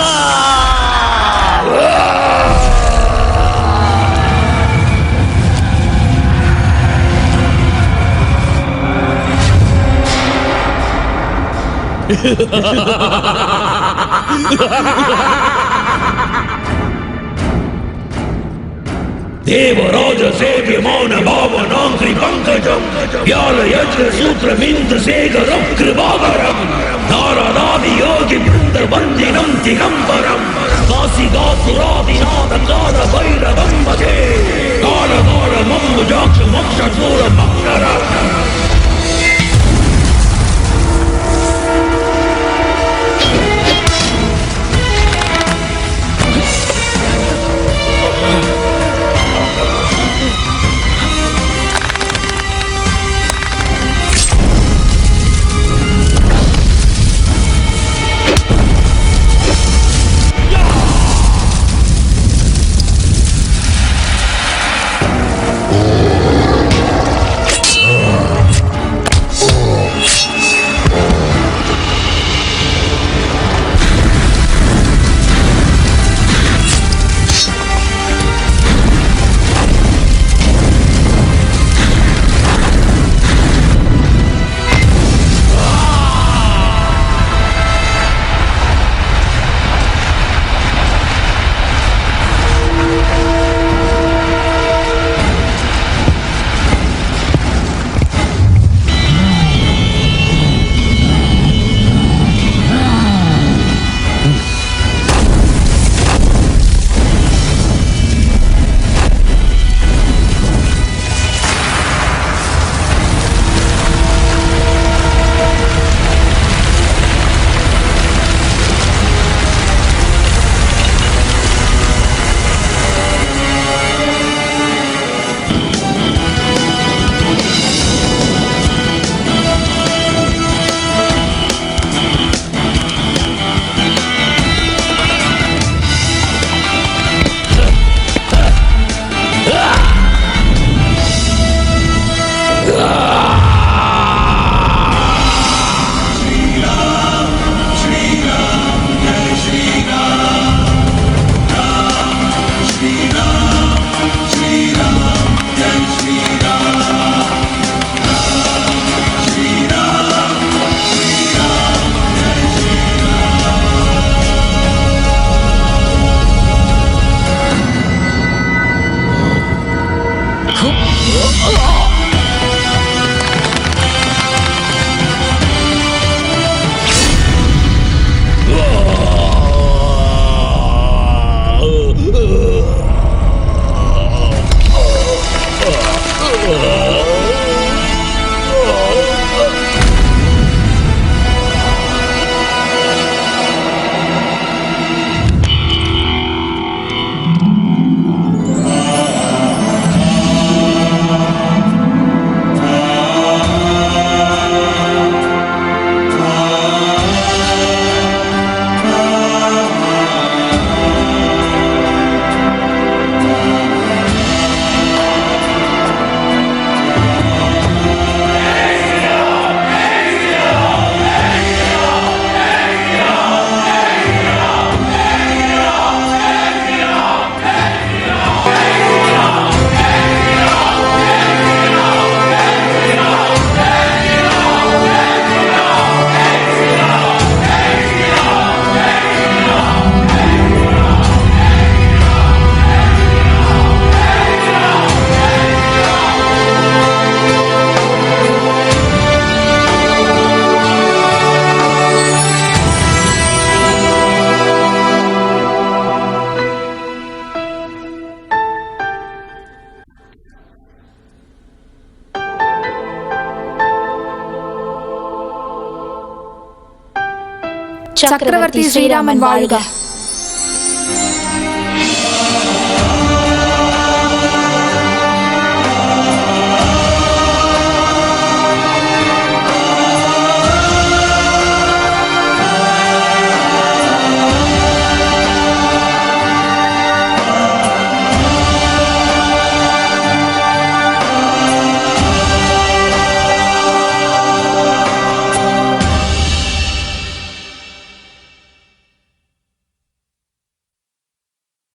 ದೇವರಾಜ ಸೇವ್ಯಮಾನ ಭಾವನಾಂಗ್ರಿ ಪಂಕಜಂ ವ್ಯಾಲ ಯಜ್ಞ ಸೂತ್ರ ಮಿಂದ್ರ ಸೇಗರಂ ಕೃಪಾಕರಂ ನಾರಾದಾದಿ ಯೋಗಿ ಬೃಂದ ವಂದಿನಂ ದಿಗಂಬರಂ ಕಾಸಿಗಾಸುರಾದಿನಾಥ ಕಾಲ ಭೈರವಂ ಭಜೆ ಕಾಲ ಕಾಲ ಮಮ್ಮು ಜಾಕ್ಷ ಮಕ್ಷ ಸೂರ ಮಂಗರ. ചക്രവർത്തി ശ്രീരാമൻ വാഴുക.